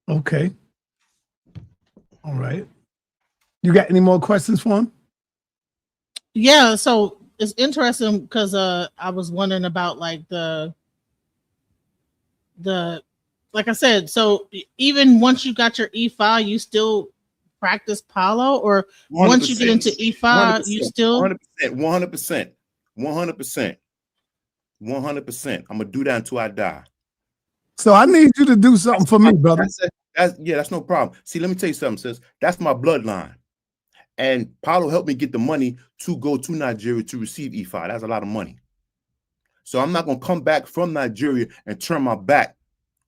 Okay. All right. You got any more questions for him? Yeah, so it's interesting because I was wondering about like the like I said, so even once you got your E5, you still practice Palo, or 100%. once you get into E5, you still 100%. I'm gonna do that until I die. So I need you to do something for me, brother. That's no problem. See, let me tell you something, sis. That's my bloodline. And Paulo helped me get the money to go to Nigeria to receive E5. That's a lot of money. So I'm not going to come back from Nigeria and turn my back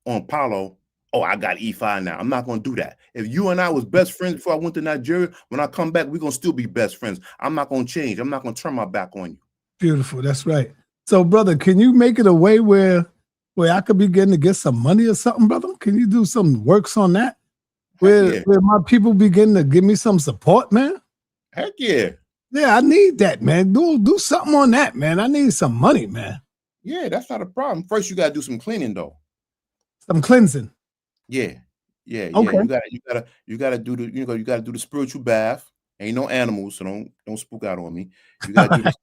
on Paulo. Oh, I got E5 now. I'm not going to do that. If you and I was best friends before I went to Nigeria, when I come back, we're going to still be best friends. I'm not going to change. I'm not going to turn my back on you. Beautiful. That's right. So, brother, can you make it a way where I could begin to get some money or something, brother? Can you do some works on that? Where my people begin to give me some support, man? Heck yeah. Yeah, I need that, man. Do something on that, man. I need some money, man. Yeah, that's not a problem. First, you got to do some cleaning, though. Some cleansing. Yeah. Okay. You gotta do the spiritual bath. Ain't no animals, so don't spook out on me. You gotta do this.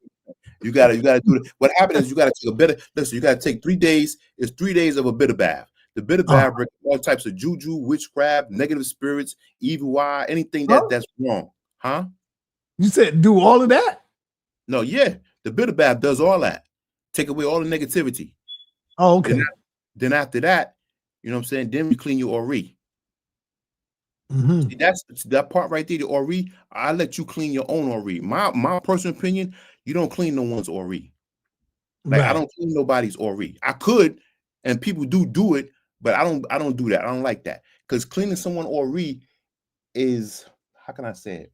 You gotta do it. What happens is you gotta take a bitter. Listen, you gotta take 3 days. It's 3 days of a bitter bath. The bitter bath breaks all types of juju, witchcraft, negative spirits, evil eye, anything that's wrong. Huh? You said do all of that? No, yeah. The bitter bath does all that. Take away all the negativity. Oh, okay. Then after that, you know what I'm saying? Then we clean your Ori. Mm-hmm. See, that's that part right there, the Ori. I let you clean your own Ori. My personal opinion, you don't clean no one's Ori. Like I don't clean nobody's Ori. I could, and people do it, but I don't do that. I don't like that. Because cleaning someone Ori is, how can I say it?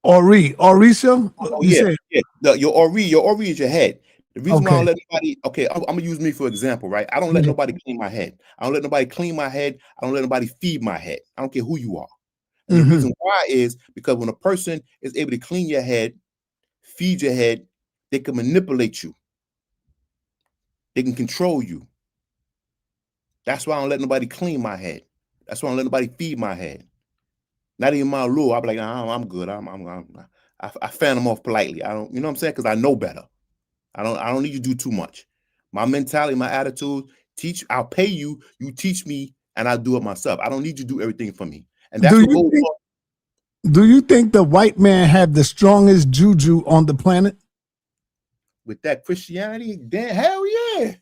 Orisha? Oh, yeah. Your Ori is your head. The reason why I don't let nobody, I'm gonna use me for example, right? I don't let nobody clean my head. I don't let nobody clean my head. I don't let nobody feed my head. I don't care who you are. And the reason why is because when a person is able to clean your head, feed your head, they can manipulate you. They can control you. That's why I don't let nobody clean my head. That's why I don't let nobody feed my head. Not even my lure. I'll be like, I'm good. I fan them off politely. I don't, you know what I'm saying? Because I know better. I don't need you to do too much. My mentality, my attitude, I'll pay you, you teach me, and I'll do it myself. I don't need you to do everything for me. And that's what goes on. Do you think the white man have the strongest juju on the planet? With that Christianity, then hell yeah.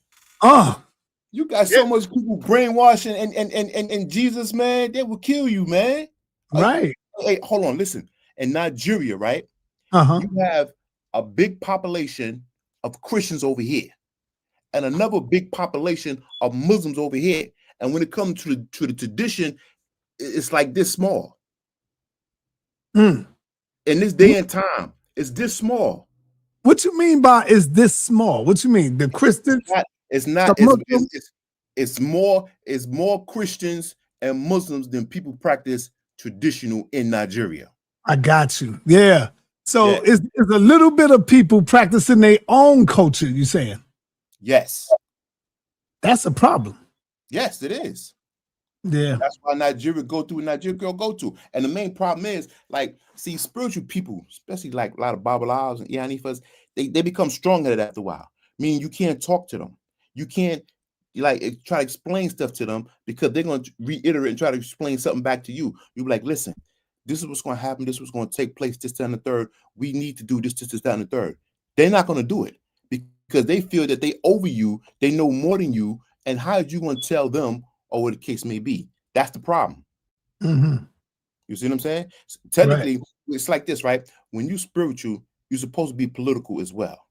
You got so much people brainwashing and Jesus, man, they will kill you, man. Right. Hey, hold on, listen. In Nigeria, right? You have a big population of Christians over here and another big population of Muslims over here. And when it comes to the tradition, it's like this small. In this day and time, it's this small. What you mean by is this small? What you mean? The Christians? It's more Christians and Muslims than people practice traditional in Nigeria. I got you. Yeah. So Yeah. it's a little bit of people practicing their own culture, you saying? Yes. That's a problem. Yes, it is. Yeah. That's why Nigeria go through what Nigeria go to. And the main problem is, like, see, spiritual people, especially like a lot of Babalawos and Iyanifas, they become strong-headed after a while. Meaning you can't talk to them. You can't like try to explain stuff to them because they're going to reiterate and try to explain something back to you. You're like, listen, this is what's going to happen. This is what's going to take place, this, that, and the third. We need to do this, that, and the third. They're not going to do it because they feel that they over you, they know more than you, and how are you going to tell them or what the case may be? That's the problem. Mm-hmm. You see what I'm saying? So technically, it's like this, right? When you spiritual, you're supposed to be political as well.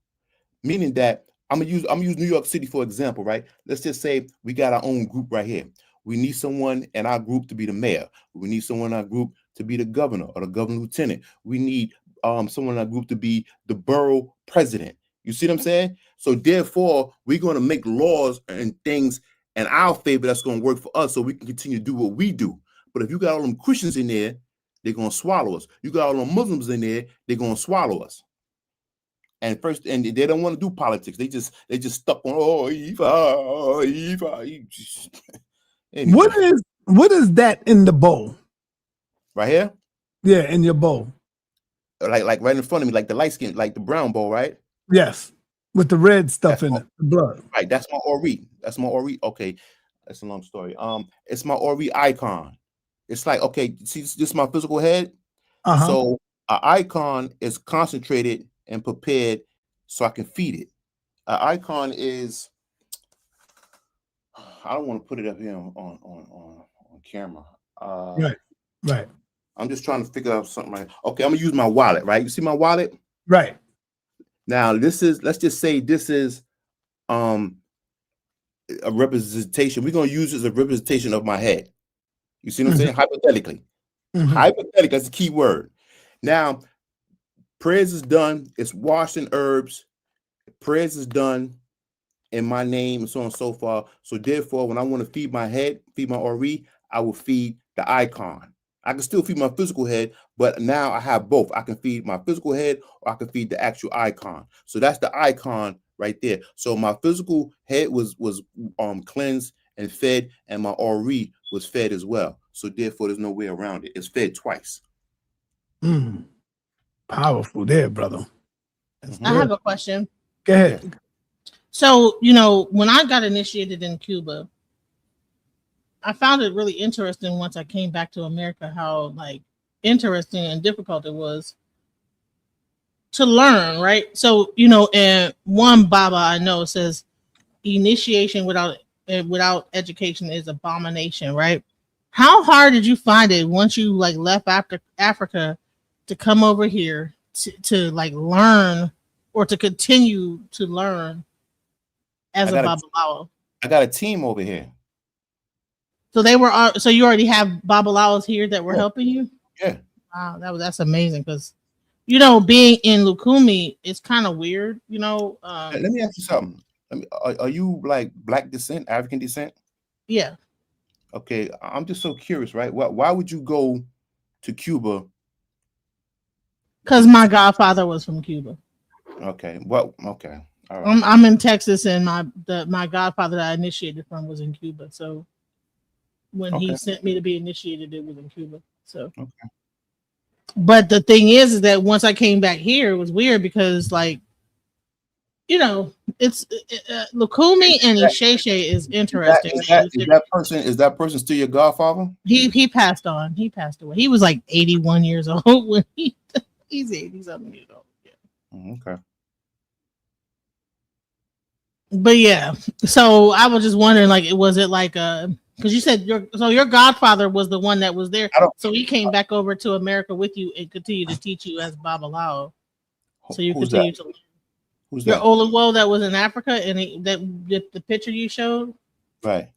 Meaning that I'm gonna use New York City for example, right? Let's just say we got our own group right here. We need someone in our group to be the mayor. We need someone in our group to be the governor or the governor lieutenant. We need someone in our group to be the borough president. You see what I'm saying? So therefore, we're going to make laws and things in our favor that's going to work for us so we can continue to do what we do. But if you got all them Christians in there, they're going to swallow us. You got all them Muslims in there, they're going to swallow us. And they don't want to do politics. They just stuck on Anyway. What is that in the bowl? Right here? Yeah, in your bowl. Like right in front of me, like the light skin, like the brown bowl, right? Yes. With the red stuff in it, the blood. Right. That's my Ori. That's my Ori. Okay. That's a long story. It's my Ori icon. It's like, okay, see, this is my physical head. So an icon is concentrated and prepared so I can feed it. An icon is, I don't want to put it up here on camera. Right. I'm just trying to figure out something. Right. Okay, I'm gonna use my wallet. Right. You see my wallet? Right. Now this is. Let's just say this is a representation. We're gonna use it as a representation of my head. You see what I'm saying? Hypothetically. Hypothetically, that's the key word. Now, prayers is done. It's washed in herbs. Prayers is done in my name and so on and so forth. So therefore, when I want to feed my head, feed my Ori, I will feed the icon. I can still feed my physical head, but now I have both. I can feed my physical head or I can feed the actual icon. So that's the icon right there. So my physical head was cleansed and fed, and my Ori was fed as well. So therefore, there's no way around it. It's fed twice. Powerful there, brother. I have a question. Go ahead. So, when I got initiated in Cuba, I found it really interesting once I came back to America, how interesting and difficult it was to learn, right? So, and one Baba I know says initiation without education is abomination, right? How hard did you find it once you left Africa to come over here to learn or to continue to learn as a Babalawo? I got a team over here. So so you already have Babalawos here that were helping you? Yeah. Wow, that's amazing because being in Lukumi is kind of weird, Let me ask you something. Are you Black descent, African descent? Yeah. Okay, I'm just so curious, right? Why would you go to Cuba? Because my godfather was from Cuba. Okay. Well, okay. All right. I'm in Texas, and my godfather that I initiated from was in Cuba. So when he sent me to be initiated, it was in Cuba. So, but the thing is that once I came back here, it was weird because it's Lukumi and Isheshe is interesting. Is that person still your godfather? He passed on. He passed away. He was 81 years old when he's 80-something years old. Yeah. Okay. But yeah, so I was just wondering, was it because you said your godfather was the one that was there, so he came back over to America with you and continued to teach you as Babalawo. So you continue to learn. Who's your that? Olawo that was in Africa and the picture you showed, right?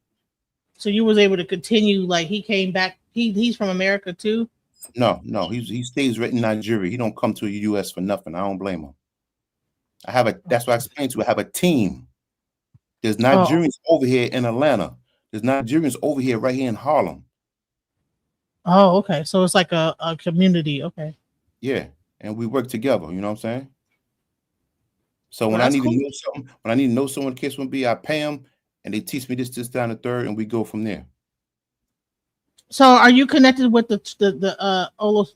So you was able to continue. He came back. He's from America too. No, he stays right in Nigeria. He don't come to the U.S. for nothing. I don't blame him. That's what I explained to you. I have a team. There's Nigerians over here in Atlanta. There's Nigerians over here right here in Harlem. Oh, okay. So it's like a community. Okay. Yeah, and we work together. You know what I'm saying? So Well, when I that's need to cool. know something, when I need to know someone the case will be, I pay them, and they teach me this, down the third, and we go from there. So are you connected with what's it called?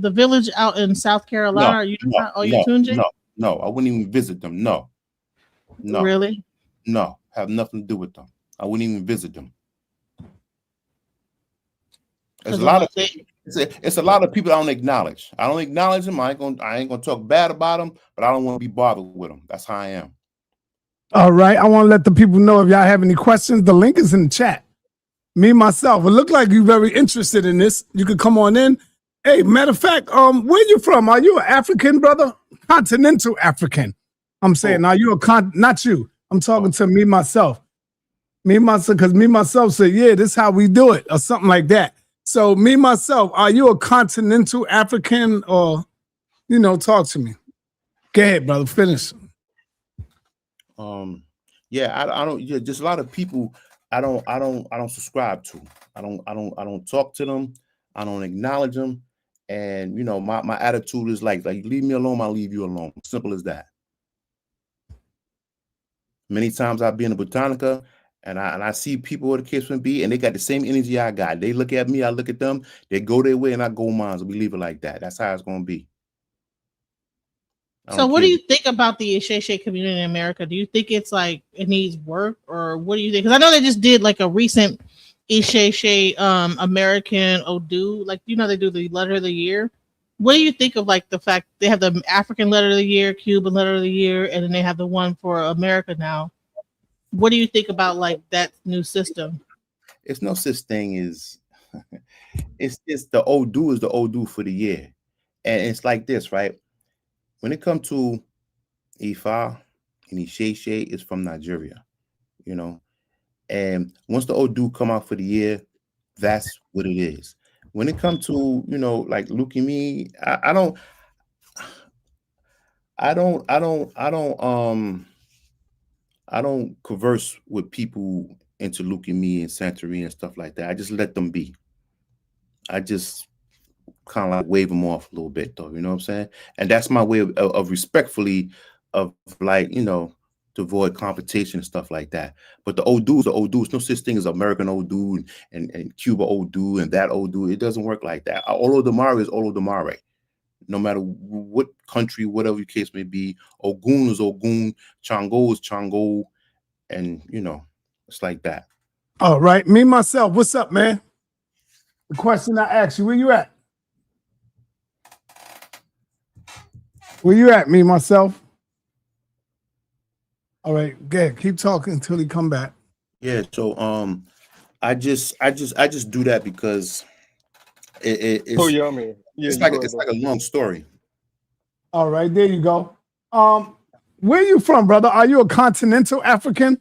The village out in South Carolina? No, Are you no, oh you no, tuned in? no, no. I wouldn't even visit them. No, no, Really? no. Have nothing to do with them. I wouldn't even visit them. There's a lot of it's a lot of people I don't acknowledge. I don't acknowledge them. I ain't gonna talk bad about them, but I don't want to be bothered with them. That's how I am. All right. I want to let the people know if y'all have any questions. The link is in the chat. Me, myself, it looked like you're very interested in this. You could come on in. Hey, matter of fact, where you from? Are you an African, brother? Continental African. I'm saying, are you not you. I'm talking to me, myself. Me, myself, because me, myself said, yeah, this is how we do it, or something like that. So me, myself, are you a continental African or, talk to me. Go ahead, brother, finish. Yeah, I don't. Yeah, just a lot of people. I don't subscribe to. I don't talk to them. I don't acknowledge them. And my attitude is like you leave me alone, I'll leave you alone. Simple as that. Many times I've been in Botanica and I see people with the case would be, and they got the same energy I got. They look at me, I look at them, they go their way, and I go mine. So we leave it like that. That's how it's gonna be. So what do you think about the Isheshe community in America? Do you think it's like it needs work, or what do you think? Because I know they just did like a recent Isheshe American Odu, like they do the letter of the year. What do you think of like the fact they have the African letter of the year, Cuban letter of the year, and then they have the one for America now? What do you think about like that new system? It's no such thing as it's the Odu is the Odu for the year, and it's like this, right? When it comes to Ifa and Isheshe, is from Nigeria, and once the Odu come out for the year, that's what it is. When it comes to like leukemia, I don't converse with people into leukemia and Santeria and stuff like that. I just let them be. I just kind of like wave them off a little bit, though. You know what I'm saying? And that's my way of respectfully of like to avoid competition and stuff like that. But the Odu is the Odu. It's no such thing as American Odu and Cuba Odu and that Odu. It doesn't work like that. Olodumare is Olodumare. No matter what country, whatever your case may be, Ogun is Ogun, Chango is Chango, and it's like that. All right, me myself, what's up, man? The question I asked you, where you at? Where you at, me myself? All right, good. Keep talking until he come back. Yeah, so I just do that because it's it's like a long story. All right, there you go. Where you from, brother? Are you a continental African?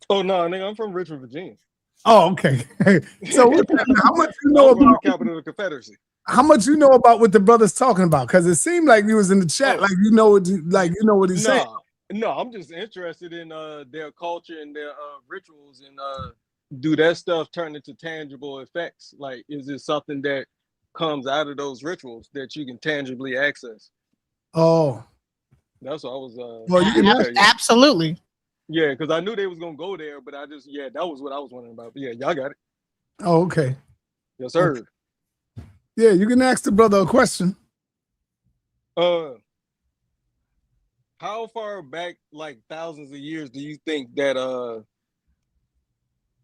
Oh no, nigga, I'm from Richmond, Virginia. Oh, okay. So how much you know about the capital of the Confederacy? How much you know about what the brother's talking about? Because it seemed like you was in the chat, like you know what he's saying. No, I'm just interested in their culture and their rituals, and do that stuff turn into tangible effects? Like, is it something that comes out of those rituals that you can tangibly access? Oh, that's what I was. Well, you can absolutely. Yeah, because I knew they was gonna go there, but that was what I was wondering about. But yeah, y'all got it. Oh, okay. Yes, sir. Okay. Yeah, you can ask the brother a question. How far back, like thousands of years, do you think that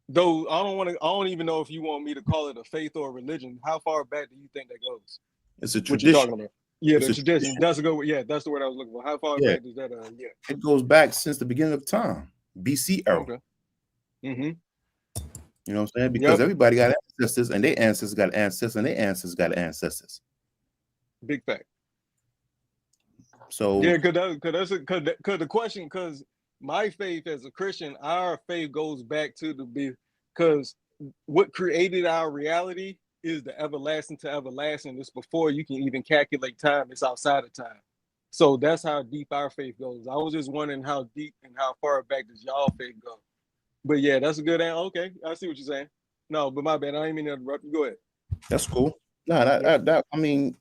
though I don't even know if you want me to call it a faith or a religion, how far back do you think that goes? It's a tradition. What you talking about? Yeah, the tradition. That's a good word. Yeah, that's the word I was looking for. How far back does that It goes back since the beginning of time, BC era. Okay. Mm-hmm. You know what I'm saying? Because everybody got ancestors, and their ancestors got ancestors, and their ancestors got ancestors. Big fact. So yeah, because the question, because my faith as a Christian, our faith goes back to because what created our reality is the everlasting to everlasting. It's before you can even calculate time. It's outside of time. So that's how deep our faith goes. I was just wondering how deep and how far back does y'all faith go? But yeah, that's a good answer. Okay, I see what you're saying. No, but my bad. I didn't mean to interrupt you. Go ahead. That's cool. No, that I mean,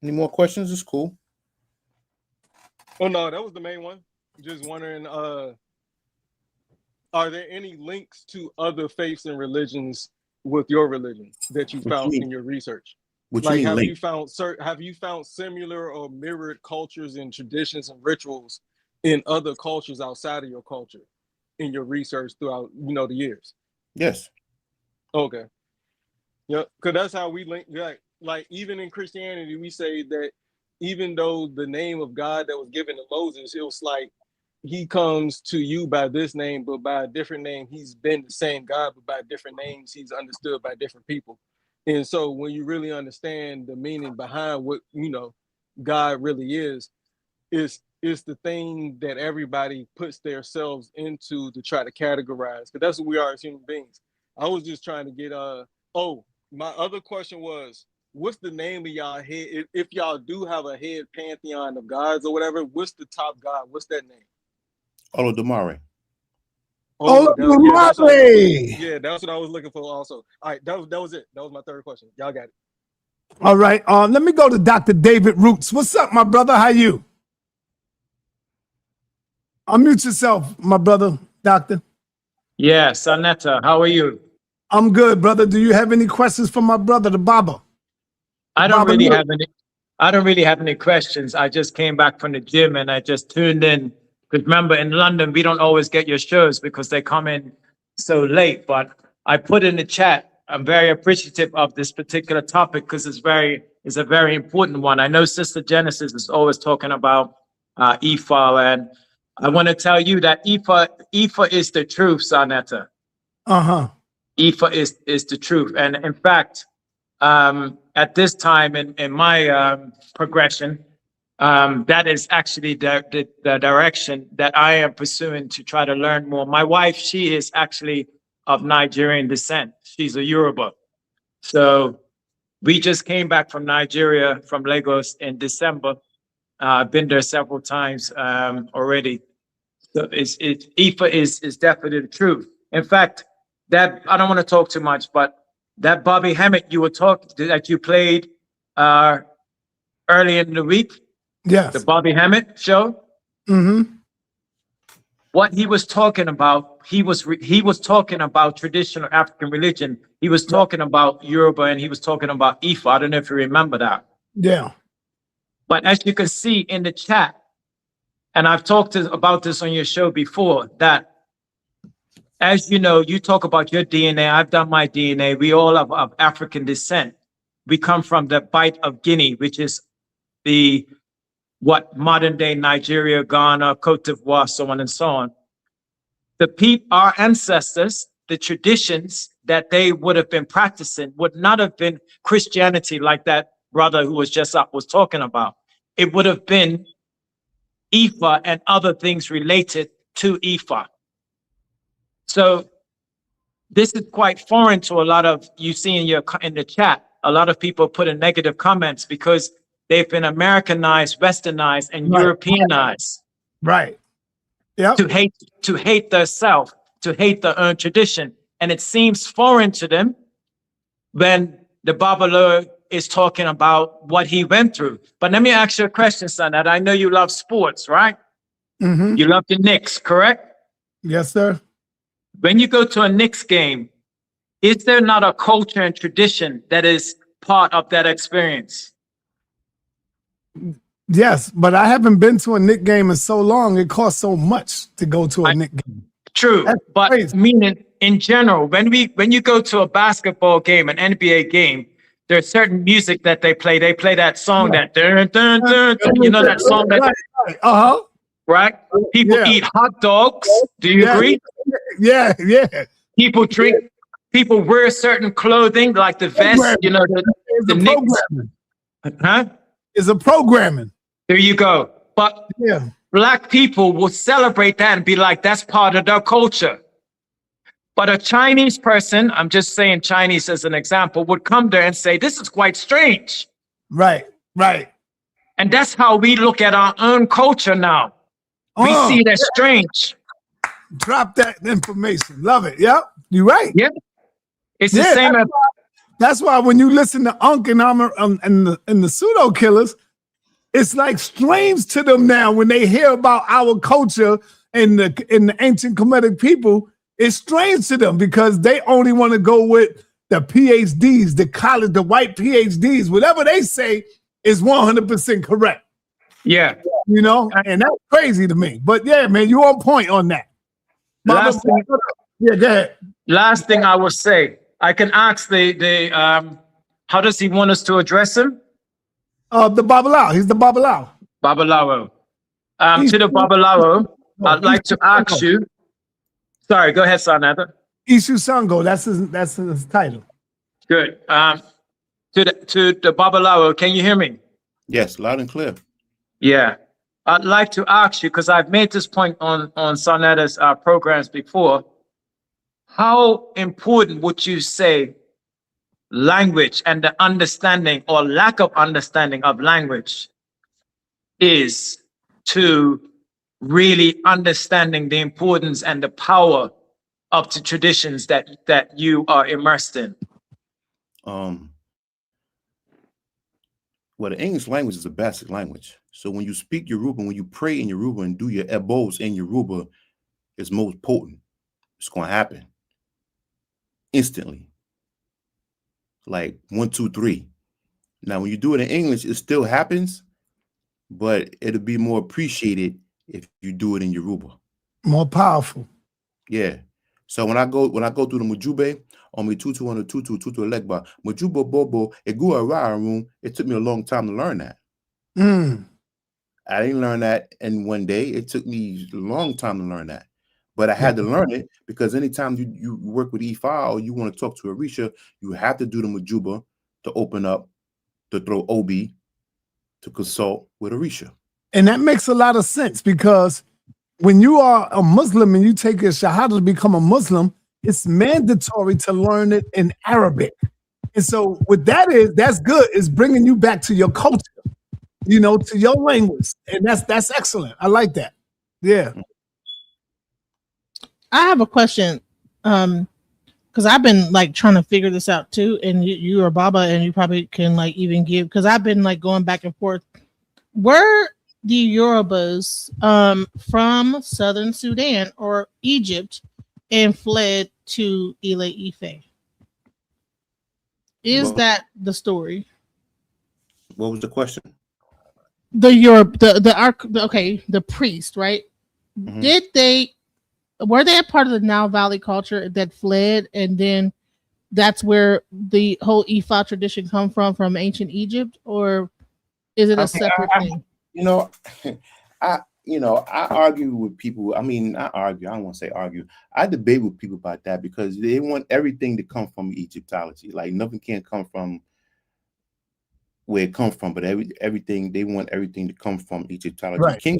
any more questions? It's cool. Oh no, that was the main one. Just wondering, are there any links to other faiths and religions with your religion that you found in your research? What you mean, have link? you found similar or mirrored cultures and traditions and rituals in other cultures outside of your culture in your research throughout, the years? Yes. Okay. Yeah, because that's how we link. Like even in Christianity, we say that even though the name of God that was given to Moses, it was like he comes to you by this name, but by a different name, he's been the same God, but by different names, he's understood by different people. And so when you really understand the meaning behind what, God really is the thing that everybody puts themselves into to try to categorize, because that's what we are as human beings. I was just trying to get, my other question was, what's the name of y'all head? If y'all do have a head pantheon of gods or whatever, what's the top god? What's that name? Olodumare. That's what I was looking for also. All right, that was it. That was my third question. Y'all got it. All right. Let me go to Dr. David Roots. What's up, my brother? How you? Unmute yourself, my brother, doctor. Yeah, sa.neter, how are you? I'm good, brother. Do you have any questions for my brother, the Baba? I don't really have any questions. I just came back from the gym and I just tuned in. Because remember, in London, we don't always get your shows because they come in so late. But I put in the chat, I'm very appreciative of this particular topic because it's a very important one. I know Sister Genesis is always talking about Ifa, and I want to tell you that Ifa is the truth, sa.neter. Ifa is the truth. And in fact, at this time in my progression, that is actually the direction that I am pursuing to try to learn more. My wife, she is actually of Nigerian descent. She's a Yoruba. So we just came back from Nigeria, from Lagos in December. I've been there several times already. So Ifa is definitely the truth. In fact, that I don't want to talk too much, but that Bobby Hammett that you played early in the week, yes, the Bobby Hammett show. Mm-hmm. What he was talking about, he was talking about traditional African religion. He was talking about Yoruba, and he was talking about Ifa. I don't know if you remember that. Yeah. But as you can see in the chat, and I've talked about this on your show before, that as you know, you talk about your DNA. I've done my DNA. We all are of African descent. We come from the Bight of Guinea, which is what modern day Nigeria, Ghana, Cote d'Ivoire, so on and so on. Our ancestors, the traditions that they would have been practicing would not have been Christianity like that brother who was just up was talking about. It would have been Ifa and other things related to Ifa. So this is quite foreign to a lot of, you see in the chat, a lot of people put in negative comments because they've been Americanized, Westernized, and Europeanized. Right. Yeah. To hate their self, to hate their own tradition. And it seems foreign to them when the Babalo is talking about what he went through. But let me ask you a question, son. That I know you love sports, right? Mm-hmm. You love the Knicks, correct? Yes, sir. When you go to a Knicks game, is there not a culture and tradition that is part of that experience? Yes, but I haven't been to a Knick game in so long. It costs so much to go to a Knick game. True, That's but crazy. meaning in general, when you go to a basketball game, an NBA game, there's certain music that they play. They play that song that dun, dun, dun, dun, you know that song that right? People eat hot dogs. Do you agree? Yeah. People drink. People wear certain clothing like the vest. You know the Knicks. Huh? It's a programming. There you go. But Black people will celebrate that and be like, that's part of their culture. But a Chinese person, I'm just saying Chinese as an example, would come there and say, this is quite strange. Right. And that's how we look at our own culture now. We see it as strange. Drop that information. Love it. Yep. You're right. Yep. It's the Yeah, same. that's why when you listen to Unk and and the pseudo killers, it's like strange to them now when they hear about our culture and the ancient Kemetic people. It's strange to them because they only want to go with the PhDs, the college, the white PhDs. Whatever they say is 100% correct. Yeah. You know, and that's crazy to me. But yeah, man, you on point on that. Last thing, yeah, go ahead. last thing I will say, I can ask the how does he want us to address him? The Babalawo. He's the Babalawo. Babalawo. To the Babalawo, I'd like to ask you. Sorry, go ahead, sa.neter. Essu Sango. That's his title. Good. To the Babalawo, can you hear me? Yes, loud and clear. Yeah. I'd like to ask you, because I've made this point on sa.neter's programs before. How important would you say language and the understanding or lack of understanding of language is to really understanding the importance and the power of the traditions that you are immersed in? Well, the English language is a basic language. So when you speak Yoruba, when you pray in Yoruba and do your ebos in Yoruba, it's most potent. It's going to happen instantly. Like 1, 2, 3. Now, when you do it in English, it still happens, but it'll be more appreciated if you do it in Yoruba. More powerful. Yeah. So when I go through the Mujube, on me tutu on the tutu legba, Mujuba bobo, egu ara room, it took me a long time to learn that. I didn't learn that in one day. It took me a long time to learn that. But I had to learn it because anytime you work with Ifa or you want to talk to Orisha, you have to do the Mujuba to open up, to throw Obi, to consult with Orisha. And that makes a lot of sense because when you are a Muslim and you take a Shahada to become a Muslim, it's mandatory to learn it in Arabic. And so what that's good, is bringing you back to your culture, you know, to your language. And that's excellent. I like that. Yeah. I have a question. Because I've been like trying to figure this out too. And you are Baba, and you probably can like even give, because I've been like going back and forth. Were the Yorubas from Southern Sudan or Egypt and fled to Ile-Ife? Is that the story? What was the question? The priest, right? Mm-hmm. Were they a part of the Nile Valley culture that fled, and then that's where the whole Ifa tradition come from ancient Egypt, or is it a separate thing? I argue with people. I mean, I don't want to say argue. I debate with people about that because they want everything to come from Egyptology. Like nothing can come from where it comes from, but everything they want everything to come from Egyptology. Right. King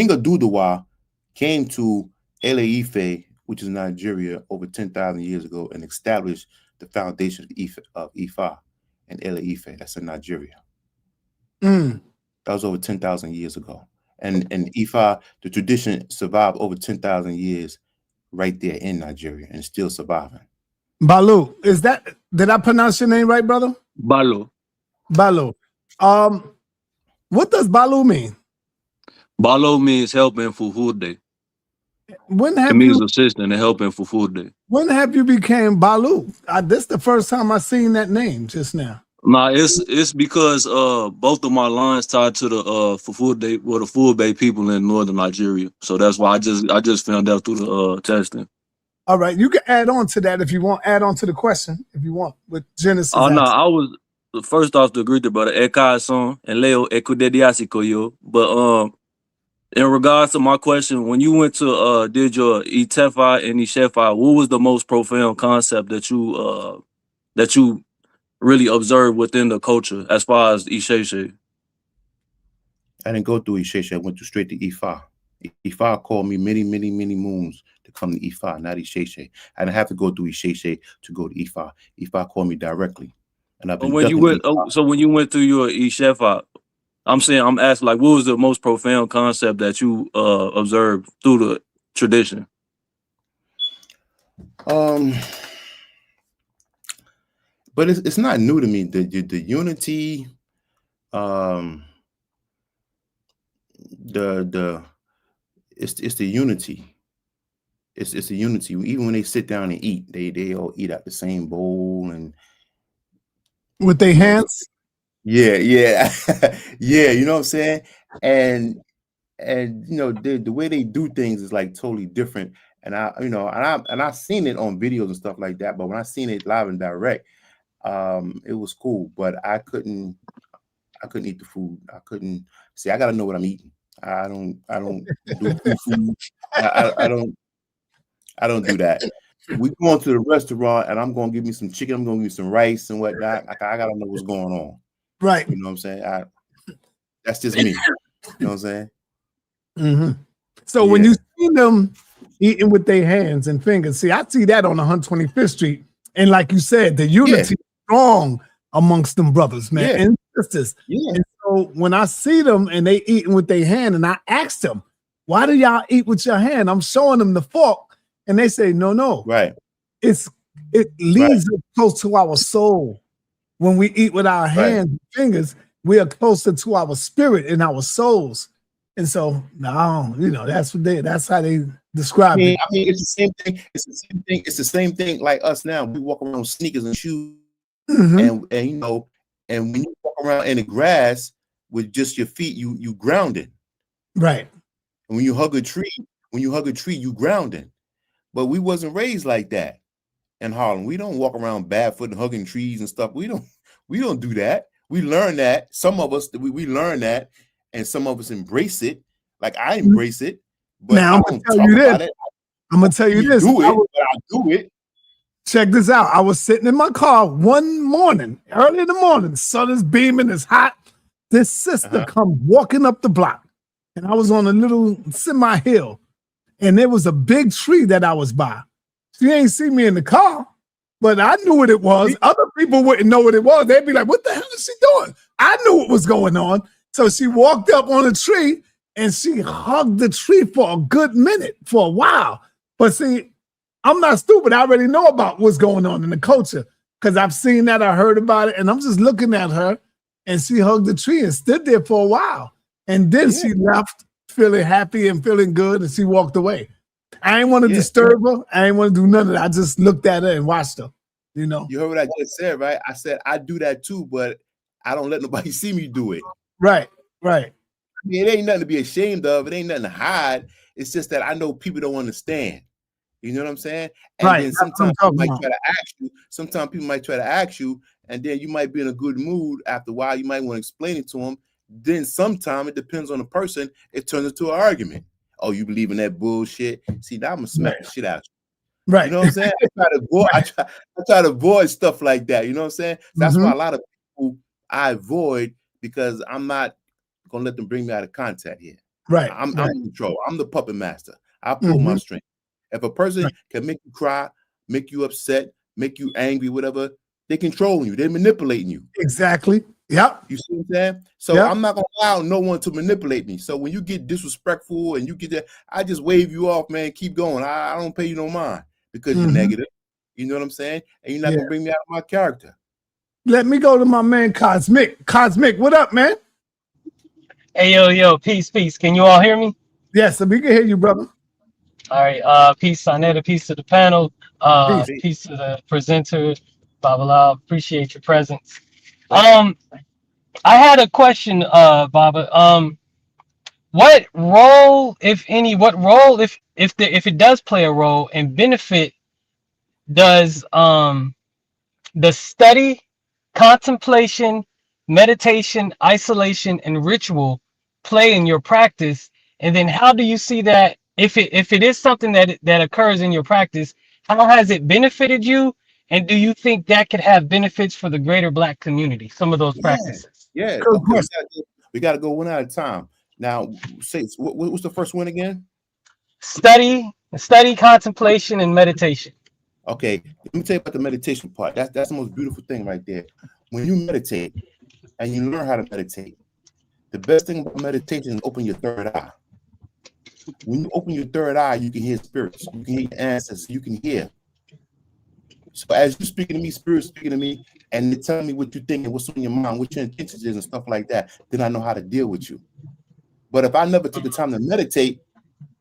Adudawa came to Ile-Ife, which is Nigeria, over 10,000 years ago, and established the foundation of Ifa and Ile-Ife. That's in Nigeria. That was over 10,000 years ago. And Ifa, the tradition survived over 10,000 years right there in Nigeria and still surviving. Balu, did I pronounce your name right, brother? Balu. Balu. What does Balu mean? Balu means helping for food day. It means assistant and helping for food day. When have you became Balu? This is the first time I seen that name just now. Nah, it's because both of my lines tied to the Fufude, well, the Fulbe people in northern Nigeria. So that's why I just found out through the testing. All right, you can add on to that if you want. Add on to the question if you want with Genesis. Oh no, I was first off to agree to brother Eka son and Leo Ekudediasikoyo. But in regards to my question, when you went to did your Itefa and Ishefa, what was the most profound concept that you really observed within the culture as far as Isheshe? I didn't go through Isheshe. I went straight to Ifa. Ifa called me many moons to come to Ifa, not Isheshe. I didn't have to go through Isheshe to go to Ifa. Ifa called me directly. And I've been when you went, so when you went through your Ishefa, I'm asking, like, what was the most profound concept that you observed through the tradition? but it's not new to me. The unity, it's the unity. It's the unity. Even when they sit down and eat, they all eat out the same bowl and with their hands. Yeah. Yeah, you know what I'm saying? And you know, the way they do things is like totally different. And I've seen it on videos and stuff like that, but when I seen it live and direct, it was cool. But I couldn't eat the food. I couldn't see. I gotta know what I'm eating. I don't do food. I don't do that. We going to the restaurant and I'm gonna give me some chicken. I'm gonna give me some rice and whatnot. I gotta know what's going on. Right. You know what I'm saying? That's just me. You know what I'm saying? Mm-hmm. So when you see them eating with their hands and fingers, see, I see that on 125th Street. And like you said, the unity is strong amongst them brothers, man, and sisters. Yeah. And so when I see them and they eating with their hand, and I ask them, why do y'all eat with your hand? I'm showing them the fork, and they say, no. Right. It leads us close to our soul. When we eat with our hands and fingers, we are closer to our spirit and our souls. And so, that's how they describe it. I mean, it's the same thing. It's the same thing like us now. We walk around with sneakers and shoes, and you know, and when you walk around in the grass with just your feet, you grounded. Right. And when you hug a tree, you grounded. But we wasn't raised like that in Harlem. We don't walk around barefoot and hugging trees and stuff. We don't do that. We learn that. Some of us we learn that, and some of us embrace it. Like I embrace it, but now, I don't talk about it. I'm gonna tell you this. Do it, but I do it. Check this out. I was sitting in my car one morning, early in the morning. The sun is beaming, it's hot. This sister comes walking up the block, and I was on a little semi-hill, and there was a big tree that I was by. She ain't see me in the car, but I knew what it was. Other people wouldn't know what it was. They'd be like, what the hell is she doing? I knew what was going on. So she walked up on a tree, and she hugged the tree for a good minute, for a while. But see, I'm not stupid. I already know about what's going on in the culture because I've seen that, I heard about it, and I'm just looking at her, and she hugged the tree and stood there for a while. And then she left feeling happy and feeling good, and she walked away. I ain't want to disturb her. I ain't want to do none of that. I just looked at her and watched her, you know. You heard what I just said, right? I said, I do that too, but I don't let nobody see me do it. Right. I mean, it ain't nothing to be ashamed of. It ain't nothing to hide. It's just that I know people don't understand. You know what I'm saying? And then sometimes people might try to ask you. Sometimes people might try to ask you, and then you might be in a good mood. After a while, you might want to explain it to them. Then sometimes it depends on the person. It turns into an argument. Oh, you believe in that bullshit? See, now I'm gonna smack the shit out of you. Right. You know what I'm saying? I try to avoid stuff like that. You know what I'm saying? That's why a lot of people I avoid, because I'm not gonna let them bring me out of contact here. Right. I'm in control. I'm the puppet master. I pull my string. If a person can make you cry, make you upset, make you angry, whatever, they're controlling you. They're manipulating you. Exactly. Yep. You see what I'm saying? So I'm not gonna allow no one to manipulate me. So when you get disrespectful and you get that, I just wave you off, man. Keep going. I don't pay you no mind because you're negative. You know what I'm saying? And you're not gonna bring me out of my character. Let me go to my man Cosmic. Cosmic, what up, man? Hey, yo, peace. Can you all hear me? Yes, we can hear you, brother. All right, peace, sa.neter, peace to the panel, peace to the presenter, Baba. Appreciate your presence. I had a question, Baba. What role, if any, if it does play a role and benefit does the study, contemplation, meditation, isolation, and ritual play in your practice? And then how do you see that if it is something that occurs in your practice, how has it benefited you? And do you think that could have benefits for the greater Black community, some of those practices? Yeah. Okay. We got to go one at a time. Now, say what's the first one again? Study, contemplation, and meditation. Okay, let me tell you about the meditation part. That's the most beautiful thing right there. When you meditate and you learn how to meditate, the best thing about meditation is open your third eye. When you open your third eye, you can hear spirits, you can hear your ancestors, you can hear. So as you speaking to me, spirit speaking to me, and they tell me what you think and what's on your mind, what your intentions is and stuff like that, then I know how to deal with you. But if I never took the time to meditate,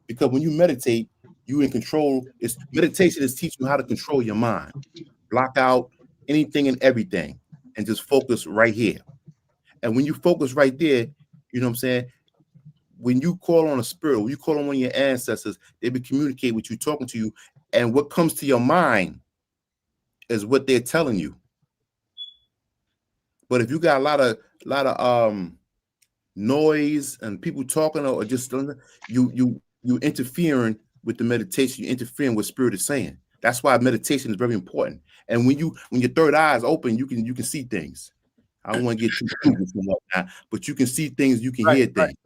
because when you meditate, you in control. Meditation is teaching you how to control your mind, block out anything and everything, and just focus right here. And when you focus right there, you know what I'm saying? When you call on a spirit, when you call on one of your ancestors, they will communicate with you, talking to you, and what comes to your mind is what they're telling you. But if you got a lot of noise and people talking or just you interfering with the meditation, you interfering with spirit is saying. That's why meditation is very important. And when your third eye is open, you can see things. I don't want to get too stupid from that, but you can see things, you can hear things.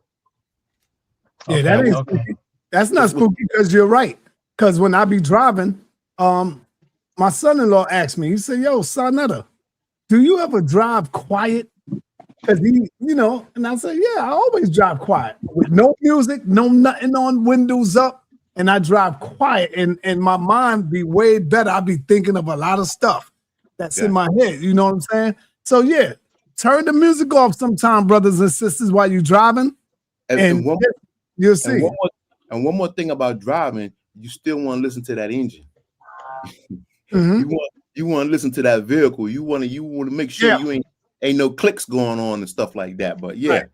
Yeah, that ain't spooky. That's not spooky because you're right. Because when I be driving, my son-in-law asked me, he said, "Yo, sa.neter, do you ever drive quiet?" Because he, and I said, "Yeah, I always drive quiet with no music, no nothing on, windows up, and I drive quiet, and my mind be way better. I be thinking of a lot of stuff that's in my head. You know what I'm saying? So yeah, turn the music off sometime, brothers and sisters, while you're driving, and you'll see." And one more thing about driving, you still want to listen to that engine. Mm-hmm. You want to listen to that vehicle. You want to make sure you ain't no clicks going on and stuff like that. But yeah.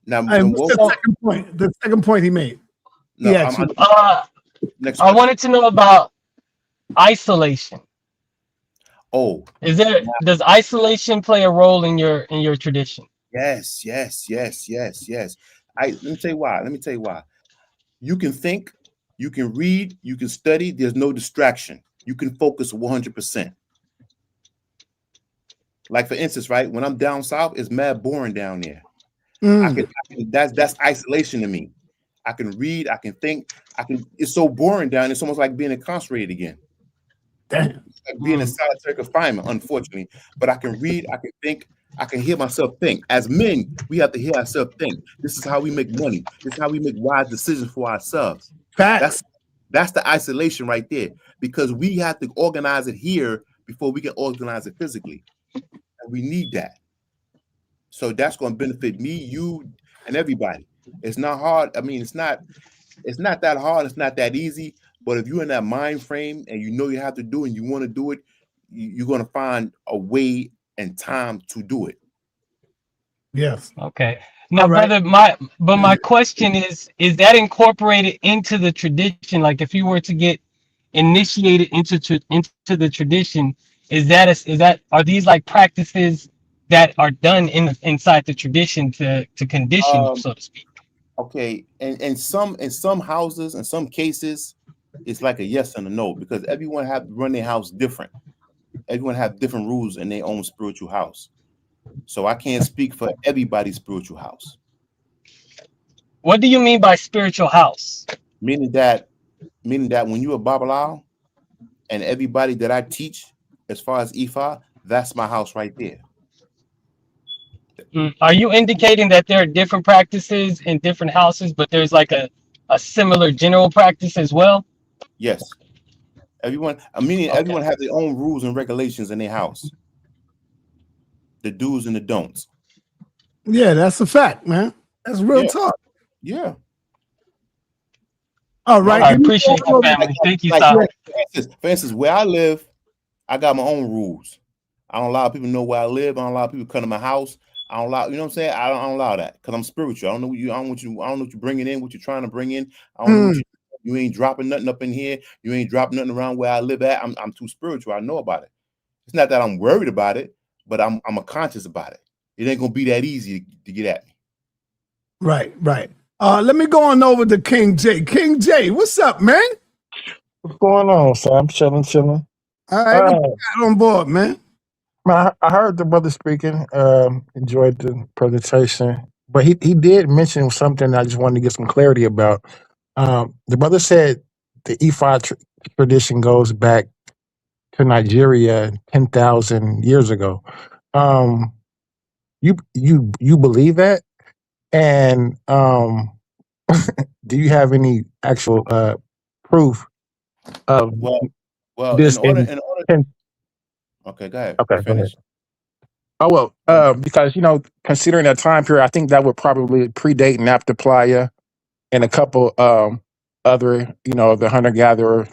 Now, what's the second point? The second point he made. I wanted to know about isolation. Oh, does isolation play a role in your tradition? Yes. Let me tell you why. You can think, you can read, you can study. There's no distraction. You can focus 100%. Like for instance, right? When I'm down south, it's mad boring down there. That's isolation to me. I can read, I can think, it's so boring down there. It's almost like being incarcerated again. Damn. It's like being in solitary confinement, unfortunately. But I can read, I can think, I can hear myself think. As men, we have to hear ourselves think. This is how we make money. This is how we make wise decisions for ourselves. That's the isolation right there, because we have to organize it here before we can organize it physically. And we need that. So that's going to benefit me, you, and everybody. It's not hard. I mean, it's not that hard. It's not that easy. But if you're in that mind frame and you know you have to do it and you want to do it, you're going to find a way and time to do it. Yes. Okay. Now, brother, my question is that incorporated into the tradition? Like, if you were to get initiated into the tradition, are these like practices that are done inside the tradition to condition you, so to speak? Okay, and in some houses, in some cases, it's like a yes and a no, because everyone have to run their house different. Everyone have different rules in their own spiritual house. So I can't speak for everybody's spiritual house. What do you mean by spiritual house? Meaning that when you're a Babalawo and everybody that I teach, as far as Ifa, that's my house right there. Are you indicating that there are different practices in different houses, but there's like a similar general practice as well? Yes. Everyone has their own rules and regulations in their house. The do's and the don'ts. Yeah, that's a fact, man. That's real talk. Yeah. All right. I appreciate your family. Thank you, Sal. For instance, where I live, I got my own rules. I don't allow people to know where I live. I don't allow people to come to my house. I don't allow, you know what I'm saying? I don't allow that because I'm spiritual. I don't know what you're bringing in, what you're trying to bring in. I don't know you ain't dropping nothing up in here. You ain't dropping nothing around where I live at. I'm too spiritual. I know about it. It's not that I'm worried about it, but I'm conscious about it. It ain't gonna be that easy to get at me. Right. Let me go on over to King J. King J, what's up, man? What's going on, Sam? Chilling. All right, what you got on board, man? I heard the brother speaking. Enjoyed the presentation, but he did mention something I just wanted to get some clarity about. The brother said the Ifa tradition goes back to Nigeria 10,000 years ago. You believe that? And do you have any actual proof of Well, this in order, in, okay, go ahead. okay, go ahead. Finish. Oh well, because considering that time period, I think that would probably predate Naphtaliah and a couple other, the hunter gatherer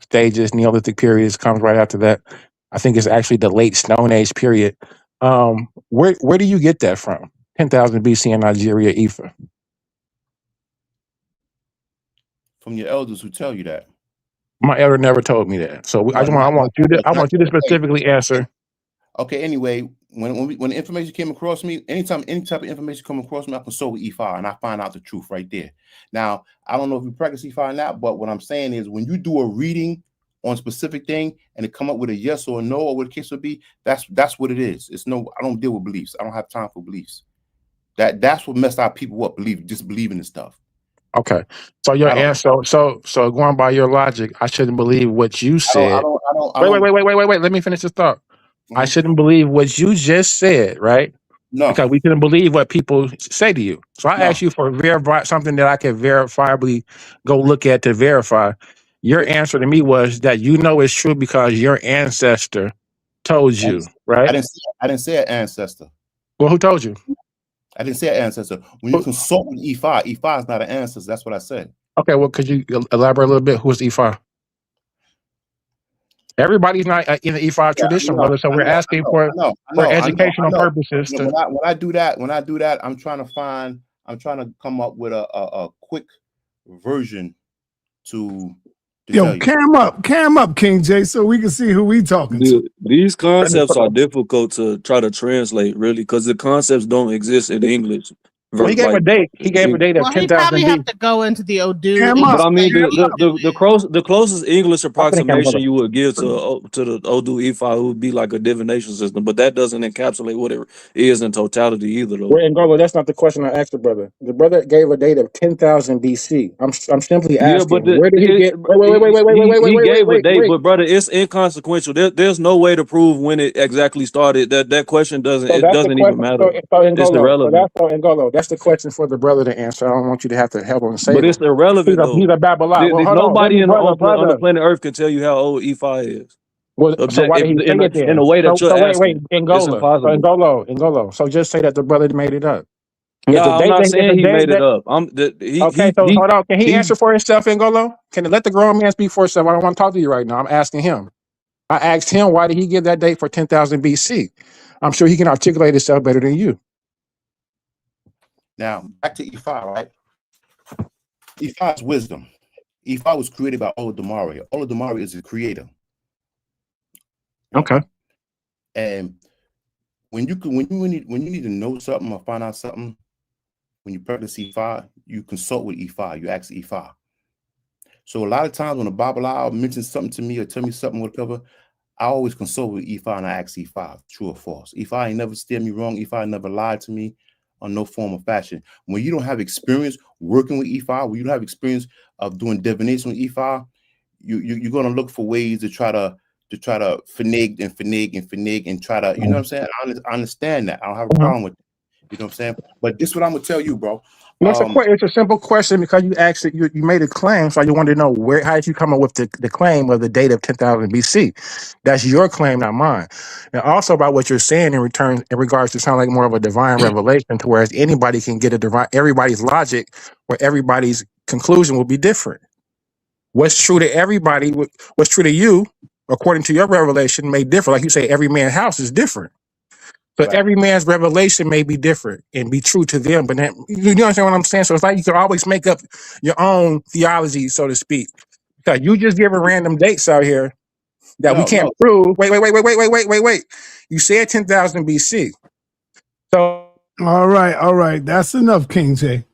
stages. Neolithic periods comes right after that. I think it's actually the late Stone Age period. Where do you get that from? 10,000 BC in Nigeria, Ifa. From your elders who tell you that. My elder never told me that, so I want you to specifically answer. Okay. Anyway, when the information came across me, anytime any type of information come across me, I consult with E5 and I find out the truth right there. Now, I don't know if you practice E5 now, but what I'm saying is when you do a reading on a specific thing and it come up with a yes or a no or what the case would be, that's what it is. It's no, I don't deal with beliefs. I don't have time for beliefs. That's what messed our people up, disbelieving this stuff. Okay, so your answer, so going by your logic, I shouldn't believe what you said. Wait. Let me finish this thought. I shouldn't believe what you just said, right? No, because we shouldn't believe what people say to you. So I asked you for something that I could verifiably go look at to verify. Your answer to me was that it's true because your ancestor told you, right? I didn't say an ancestor. Well, who told you? I didn't say an ancestor. When you consult with E5, E5 is not an ancestor. That's what I said. Okay, well, could you elaborate a little bit? Who's E5? Everybody's not in the E5 tradition, brother. So we're asking for educational purposes. When I do that, I'm trying to come up with a quick version to Yo, cam up, King J, so we can see who we talking to. These concepts are difficult to try to translate, really, because the concepts don't exist in English. Well, he gave a date. He gave a date of 10,000 he probably have to go into the Odu. But I mean, the closest English approximation you would give to the Odu Ifa would be like a divination system, but that doesn't encapsulate what it is in totality either, though. Wait, Ngolo, that's not the question I asked the brother. The brother gave a date of 10,000 BC. I'm simply asking, where did he get? Wait. He gave a date, but brother, it's inconsequential. There's no way to prove when it exactly started. That question doesn't even matter. It's irrelevant. That's the question for the brother to answer. I don't want you to have to help him say. But it's irrelevant though. He's a Babylon. Nobody on the planet Earth can tell you how old E5 is. Well, so why did he say it then? In a way that you're asking, it's impossible. Ngolo. So just say that the brother made it up. Yeah, I'm not saying he made it up. Hold on. Can he answer for himself, Ngolo? Can let the grown man speak for himself? I don't want to talk to you right now. I'm asking him. I asked him, why did he give that date for 10,000 BC? I'm sure he can articulate himself better than you. Now, back to E5, right? E5 is wisdom. E5 was created by Olodumare. Olodumare is the creator. Okay. And when you need to know something or find out something, when you practice E5, you consult with E5. You ask E5. So a lot of times when a Babylon mentions something to me or tell me something, whatever, I always consult with E5 and I ask E5, true or false. E5 ain't never steered me wrong. E5 never lied to me on no form or fashion. When you don't have experience working with E5, when you don't have experience of doing divination with E5, you're going to look for ways to try to finage and try to, you know what I'm saying? I understand that. I don't have a problem with it. You know what I'm saying? But this is what I'm gonna tell you, bro. It's a simple question because you asked it, you made a claim, so you wanted to know how did you come up with the claim of the date of 10,000 BC? That's your claim, not mine. And also about what you're saying in regards to sound like more of a divine revelation, to whereas anybody can get everybody's logic or everybody's conclusion will be different. What's true to everybody, what's true to you, according to your revelation, may differ. Like you say, every man's house is different. So every man's revelation may be different and be true to them, but then, you understand what I'm saying? So it's like you can always make up your own theology, so to speak. Because you just giving random dates out here that we can't prove. Wait. You said 10,000 BC. So all right. That's enough, King J.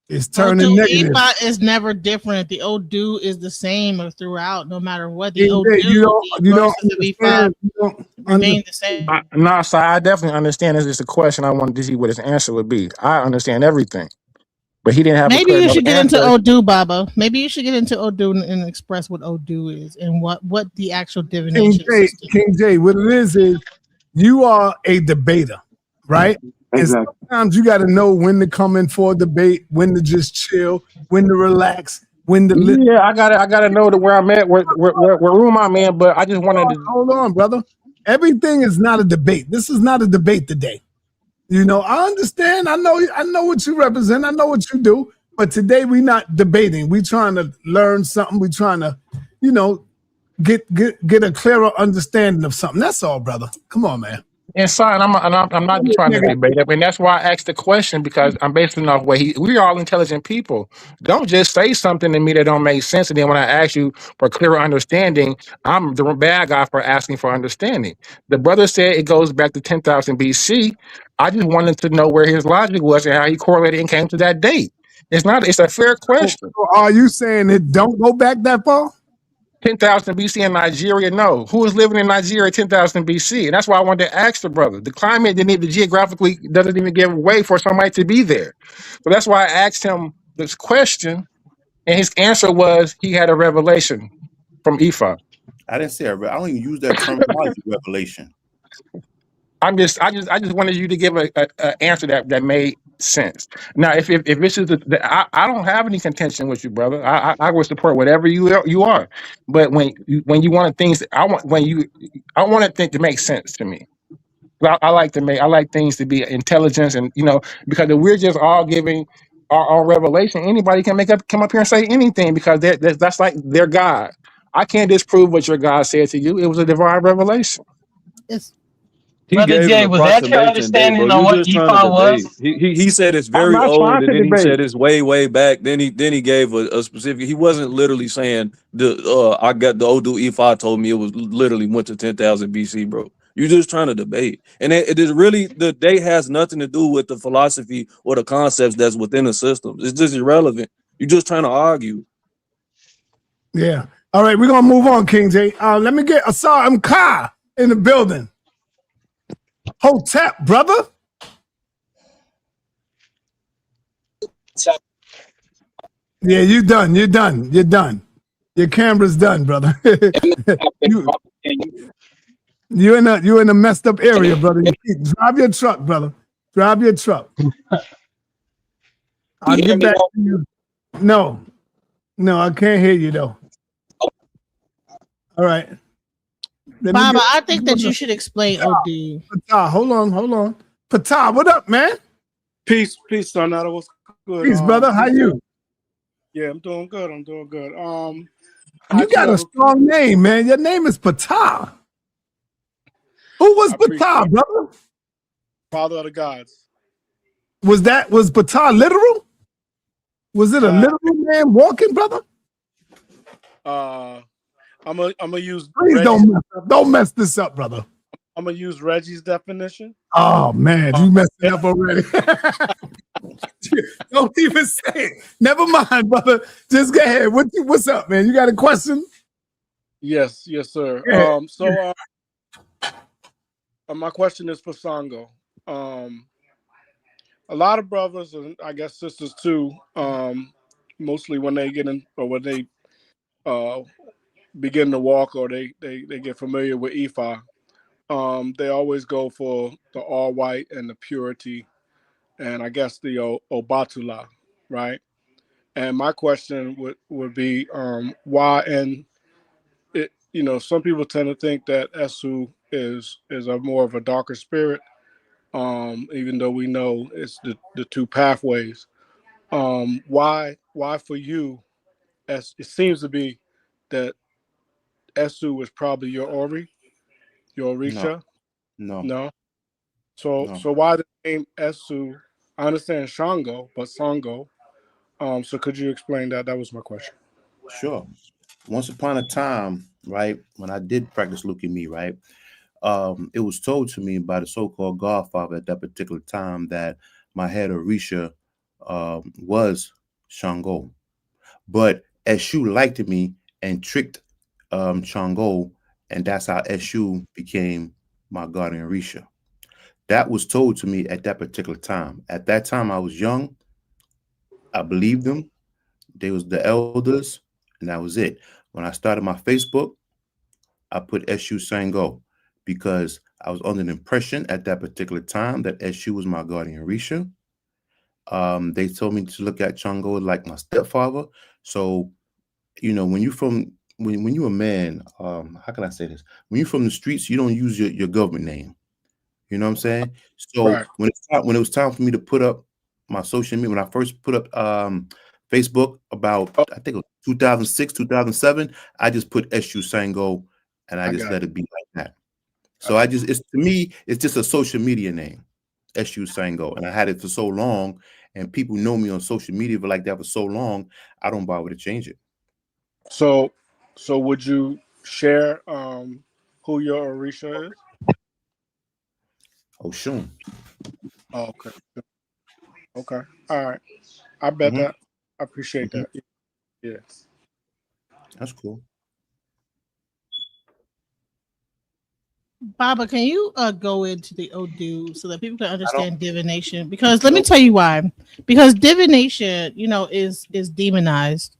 It's turning negative. Ifa is never different. The Odu is the same throughout, no matter what. The Odu, you don't remain the same. No, so I definitely understand. It's just a question. I wanted to see what his answer would be. I understand everything, but he didn't have. Maybe you should get into Odu, Baba. Maybe you should get into Odu and express what Odu is and what the actual divination is. King J, what it is you are a debater, right? Exactly. And sometimes you got to know when to come in for a debate, when to just chill, when to relax, when the Yeah, I gotta know where I'm at, where room I'm in, but I just wanted to. hold on, brother. Everything is not a debate. This is not a debate today. You know, I understand. I know what you represent. I know what you do. But today we're not debating. We're trying to learn something. We're trying to, you know, get a clearer understanding of something. That's all, brother. Come on, man. And son, I'm not trying to debate it, and that's why I asked the question, because I'm basing off what we're all intelligent people. Don't just say something to me that don't make sense, and then when I ask you for clearer understanding, I'm the bad guy for asking for understanding. The brother said it goes back to 10,000 BC. I just wanted to know where his logic was and how he correlated and came to that date. It's a fair question. So are you saying it don't go back that far? 10,000 BC in Nigeria? No. Who was living in Nigeria 10,000 BC? And that's why I wanted to ask the brother. The climate didn't even geographically doesn't even give way for somebody to be there. So that's why I asked him this question, and his answer was he had a revelation from Ifa. I didn't say I don't even use that terminology, revelation. I just wanted you to give a answer that made sense. Now, if this is I don't have any contention with you, brother. I will support whatever you are. But when you want things, I want it to make sense to me. I like things to be intelligence, and because if we're just all giving our own revelation, anybody can come up here and say anything, because that's like their God. I can't disprove what your God said to you. It was a divine revelation. It's He Brother gave Jay, an was that your approximation date, bro. understanding on You what just trying to EFI debate. was? He said it's I'm very not old, trying and to then he debate. said it's way back. Then he gave a specific. He wasn't literally saying I got the Odu Ifa told me it was literally went to 10,000 BC, bro. You're just trying to debate, and it is really the date has nothing to do with the philosophy or the concepts that's within the system. It's just irrelevant. You're just trying to argue. Yeah. All right, we're gonna move on, King J. Let me get Asar Mka in the building. Hotep, brother. Yeah, you're done. Your camera's done, brother. you in a messed up area, brother. Drive your truck, brother. Drive your truck. I'll get back to you. No, I can't hear you though. All right. Baba, I think that you should explain OD. Patah, hold on. Patah, what up, man? Peace, sa.neter. What's good? Peace, brother. How you? Yeah, I'm doing good. You got a strong name, man. Your name is Patah. Who was Patah, brother? Father of the gods. Was Patah literal? Was it a literal man walking, brother? I'm gonna use. Please don't mess this up, brother. I'm gonna use Reggie's definition. Oh man, you messed it up already. Don't even say it. Never mind, brother. Just go ahead. What's up, man? You got a question? Yes, sir. My question is for Sango. A lot of brothers and I guess sisters too, mostly when they get in or when they begin to walk or they get familiar with Ifa, they always go for the all white and the purity, and I guess the Obatula, right? And my question would be why? And it, some people tend to think that Essu is a more of a darker spirit, even though we know it's the two pathways. Why for you? It seems to be that Essu was probably your Ori, your Orisha. No. So why the name Essu? I understand Shango, but Sango. So could you explain that? That was my question. Sure. Once upon a time, right, when I did practice leukemia, right, it was told to me by the so-called godfather at that particular time that my head Orisha was Shango. But Eshu liked me and tricked Shango, and that's how Eshu became my guardian Orisha. That was told to me at that particular time. At that time, I was young. I believed them. They was the elders, and that was it. When I started my Facebook, I put Eshu Sango because I was under the impression at that particular time that Eshu was my guardian Orisha. They told me to look at Shango like my stepfather. So you know, when you're a man, how can I say this? When you're from the streets, you don't use your government name. You know what I'm saying? So Right. when it was time for me to put up my social media, when I first put up Facebook about Oh, I think it was 2006, 2007, I just put Essu Sango and I I just got let it be like that. it. So it's to me, it's just a social media name, Essu Sango. And I had it for so long, and people know me on social media for like that for so long, I don't bother to change it. So would you share who your Orisha is? Oh, sure. Oh, okay. Okay. All right. I bet Mm-hmm. that. I appreciate Mm-hmm. that. Yeah. That's cool. Baba, can you go into the Odu so that people can I understand don't divination? Because let me know. tell you why. Because divination, is demonized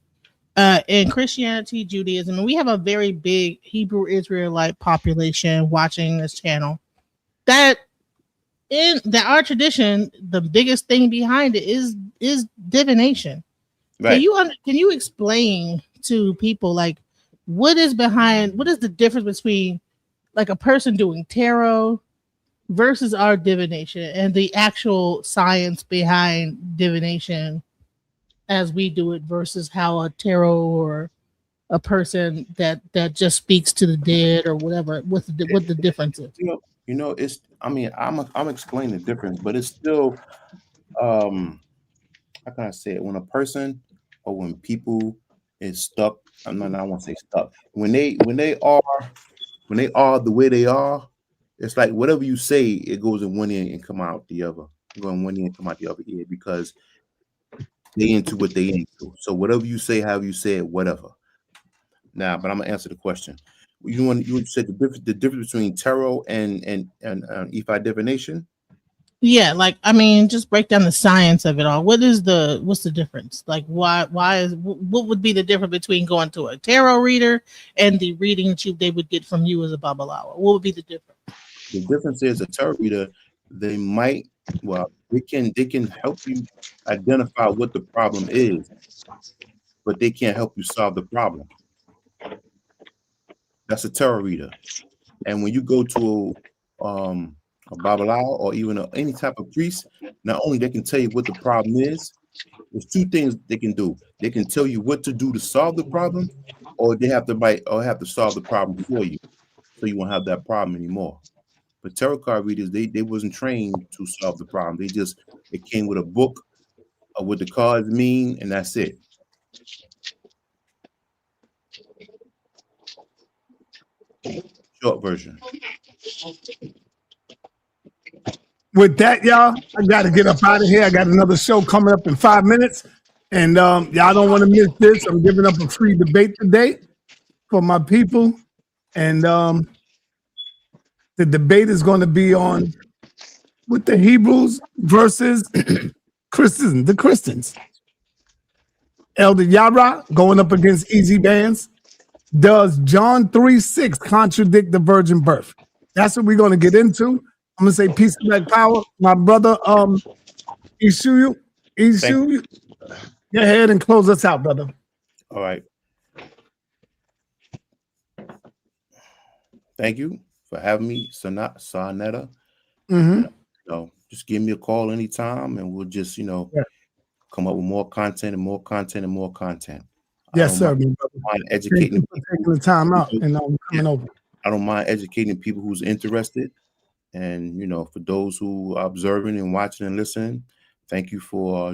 in Christianity, Judaism, and we have a very big Hebrew Israelite population watching this channel. That our tradition, the biggest thing behind it is divination. Right. Can you explain to people like what is the difference between like a person doing tarot versus our divination and the actual science behind divination as we do it versus how a tarot or a person that just speaks to the dead or whatever what the difference is. It's. I mean, I'm explaining the difference, but it's still. How can I say it? When a person or when people is stuck, I want to say stuck. When they are the way they are, it's like whatever you say, it goes in one ear and come out the other. Go in one ear and come out the other ear because they into what they into. So whatever you say, how you say it, whatever. Now, but I'm gonna answer the question. You said the difference between tarot and Ephi divination. Yeah, like I mean, just break down the science of it all. What's the difference? Like what would be the difference between going to a tarot reader and the reading that they would get from you as a babalawo? What would be the difference? The difference is a tarot reader, they can help you identify what the problem is, but they can't help you solve the problem. That's a tarot reader. And when you go to a babalawo or even any type of priest, not only they can tell you what the problem is, there's two things they can do. They can tell you what to do to solve the problem, or they have to solve the problem for you, so you won't have that problem anymore. But tarot card readers, they wasn't trained to solve the problem. It came with a book of what the cards mean, and that's it. Short version. With that, y'all, I got to get up out of here. I got another show coming up in 5 minutes. And y'all don't want to miss this. I'm giving up a free debate today for my people. And the debate is going to be on with the Hebrews versus Christians, the Christians. Elder Yara going up against Easy Bands. Does John 3:6 contradict the virgin birth? That's what we're going to get into. I'm going to say peace and black power. My brother, Essu, go ahead and close us out, brother. All right. Thank you for having me, sa.neter. Just give me a call anytime, and we'll just, come up with more content and more content and more content. Yes, sir. Mind educating people. Taking the time out and coming over. I don't mind educating people who's interested. And, for those who are observing and watching and listening, thank you for,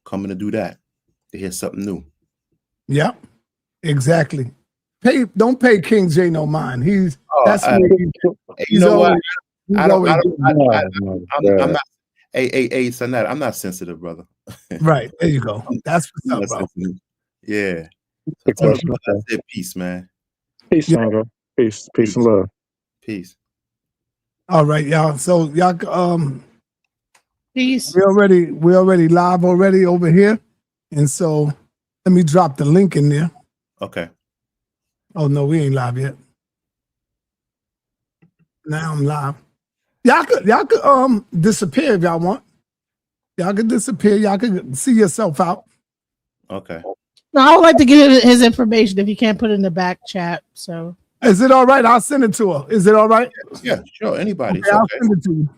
coming to do that, to hear something new. Yep, exactly. Don't pay King J no mind. He's Hey, sa.neter, I'm not sensitive, brother. Right, there you go. That's what's up, bro. Yeah. So tell the brother I said peace, man. Peace, Sango. Peace and love. Peace. All right, y'all. So y'all, peace. We're already live already over here, and so let me drop the link in there. Okay. Oh no, we ain't live yet. Now I'm live. Y'all could disappear if y'all want. Y'all could disappear. Y'all could see yourself out. Okay. No, I would like to get his information if you can't put it in the back chat. So is it all right? I'll send it to her. Is it all right? Yeah, sure. Anybody. Okay, I'll send it to you.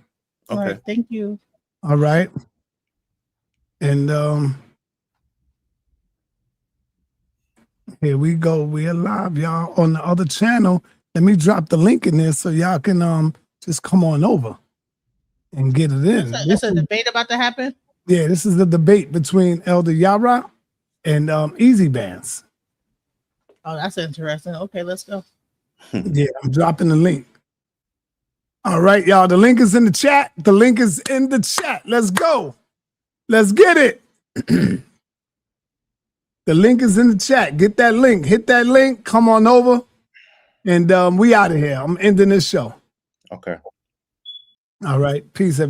all right, thank you. All right. And here we go. We are live, y'all, on the other channel. Let me drop the link in there so y'all can just come on over and get it in. That's a debate about to happen. Yeah, this is the debate between Elder Yara and Easy Bands. Oh, that's interesting. Okay, let's go. Yeah, I'm dropping the link. All right, y'all. The link is in the chat. The link is in the chat. Let's go. Let's get it. The link is in the chat. Get that link. Hit that link. Come on over. And we out of here. I'm ending this show. Okay. All right. Peace, everybody.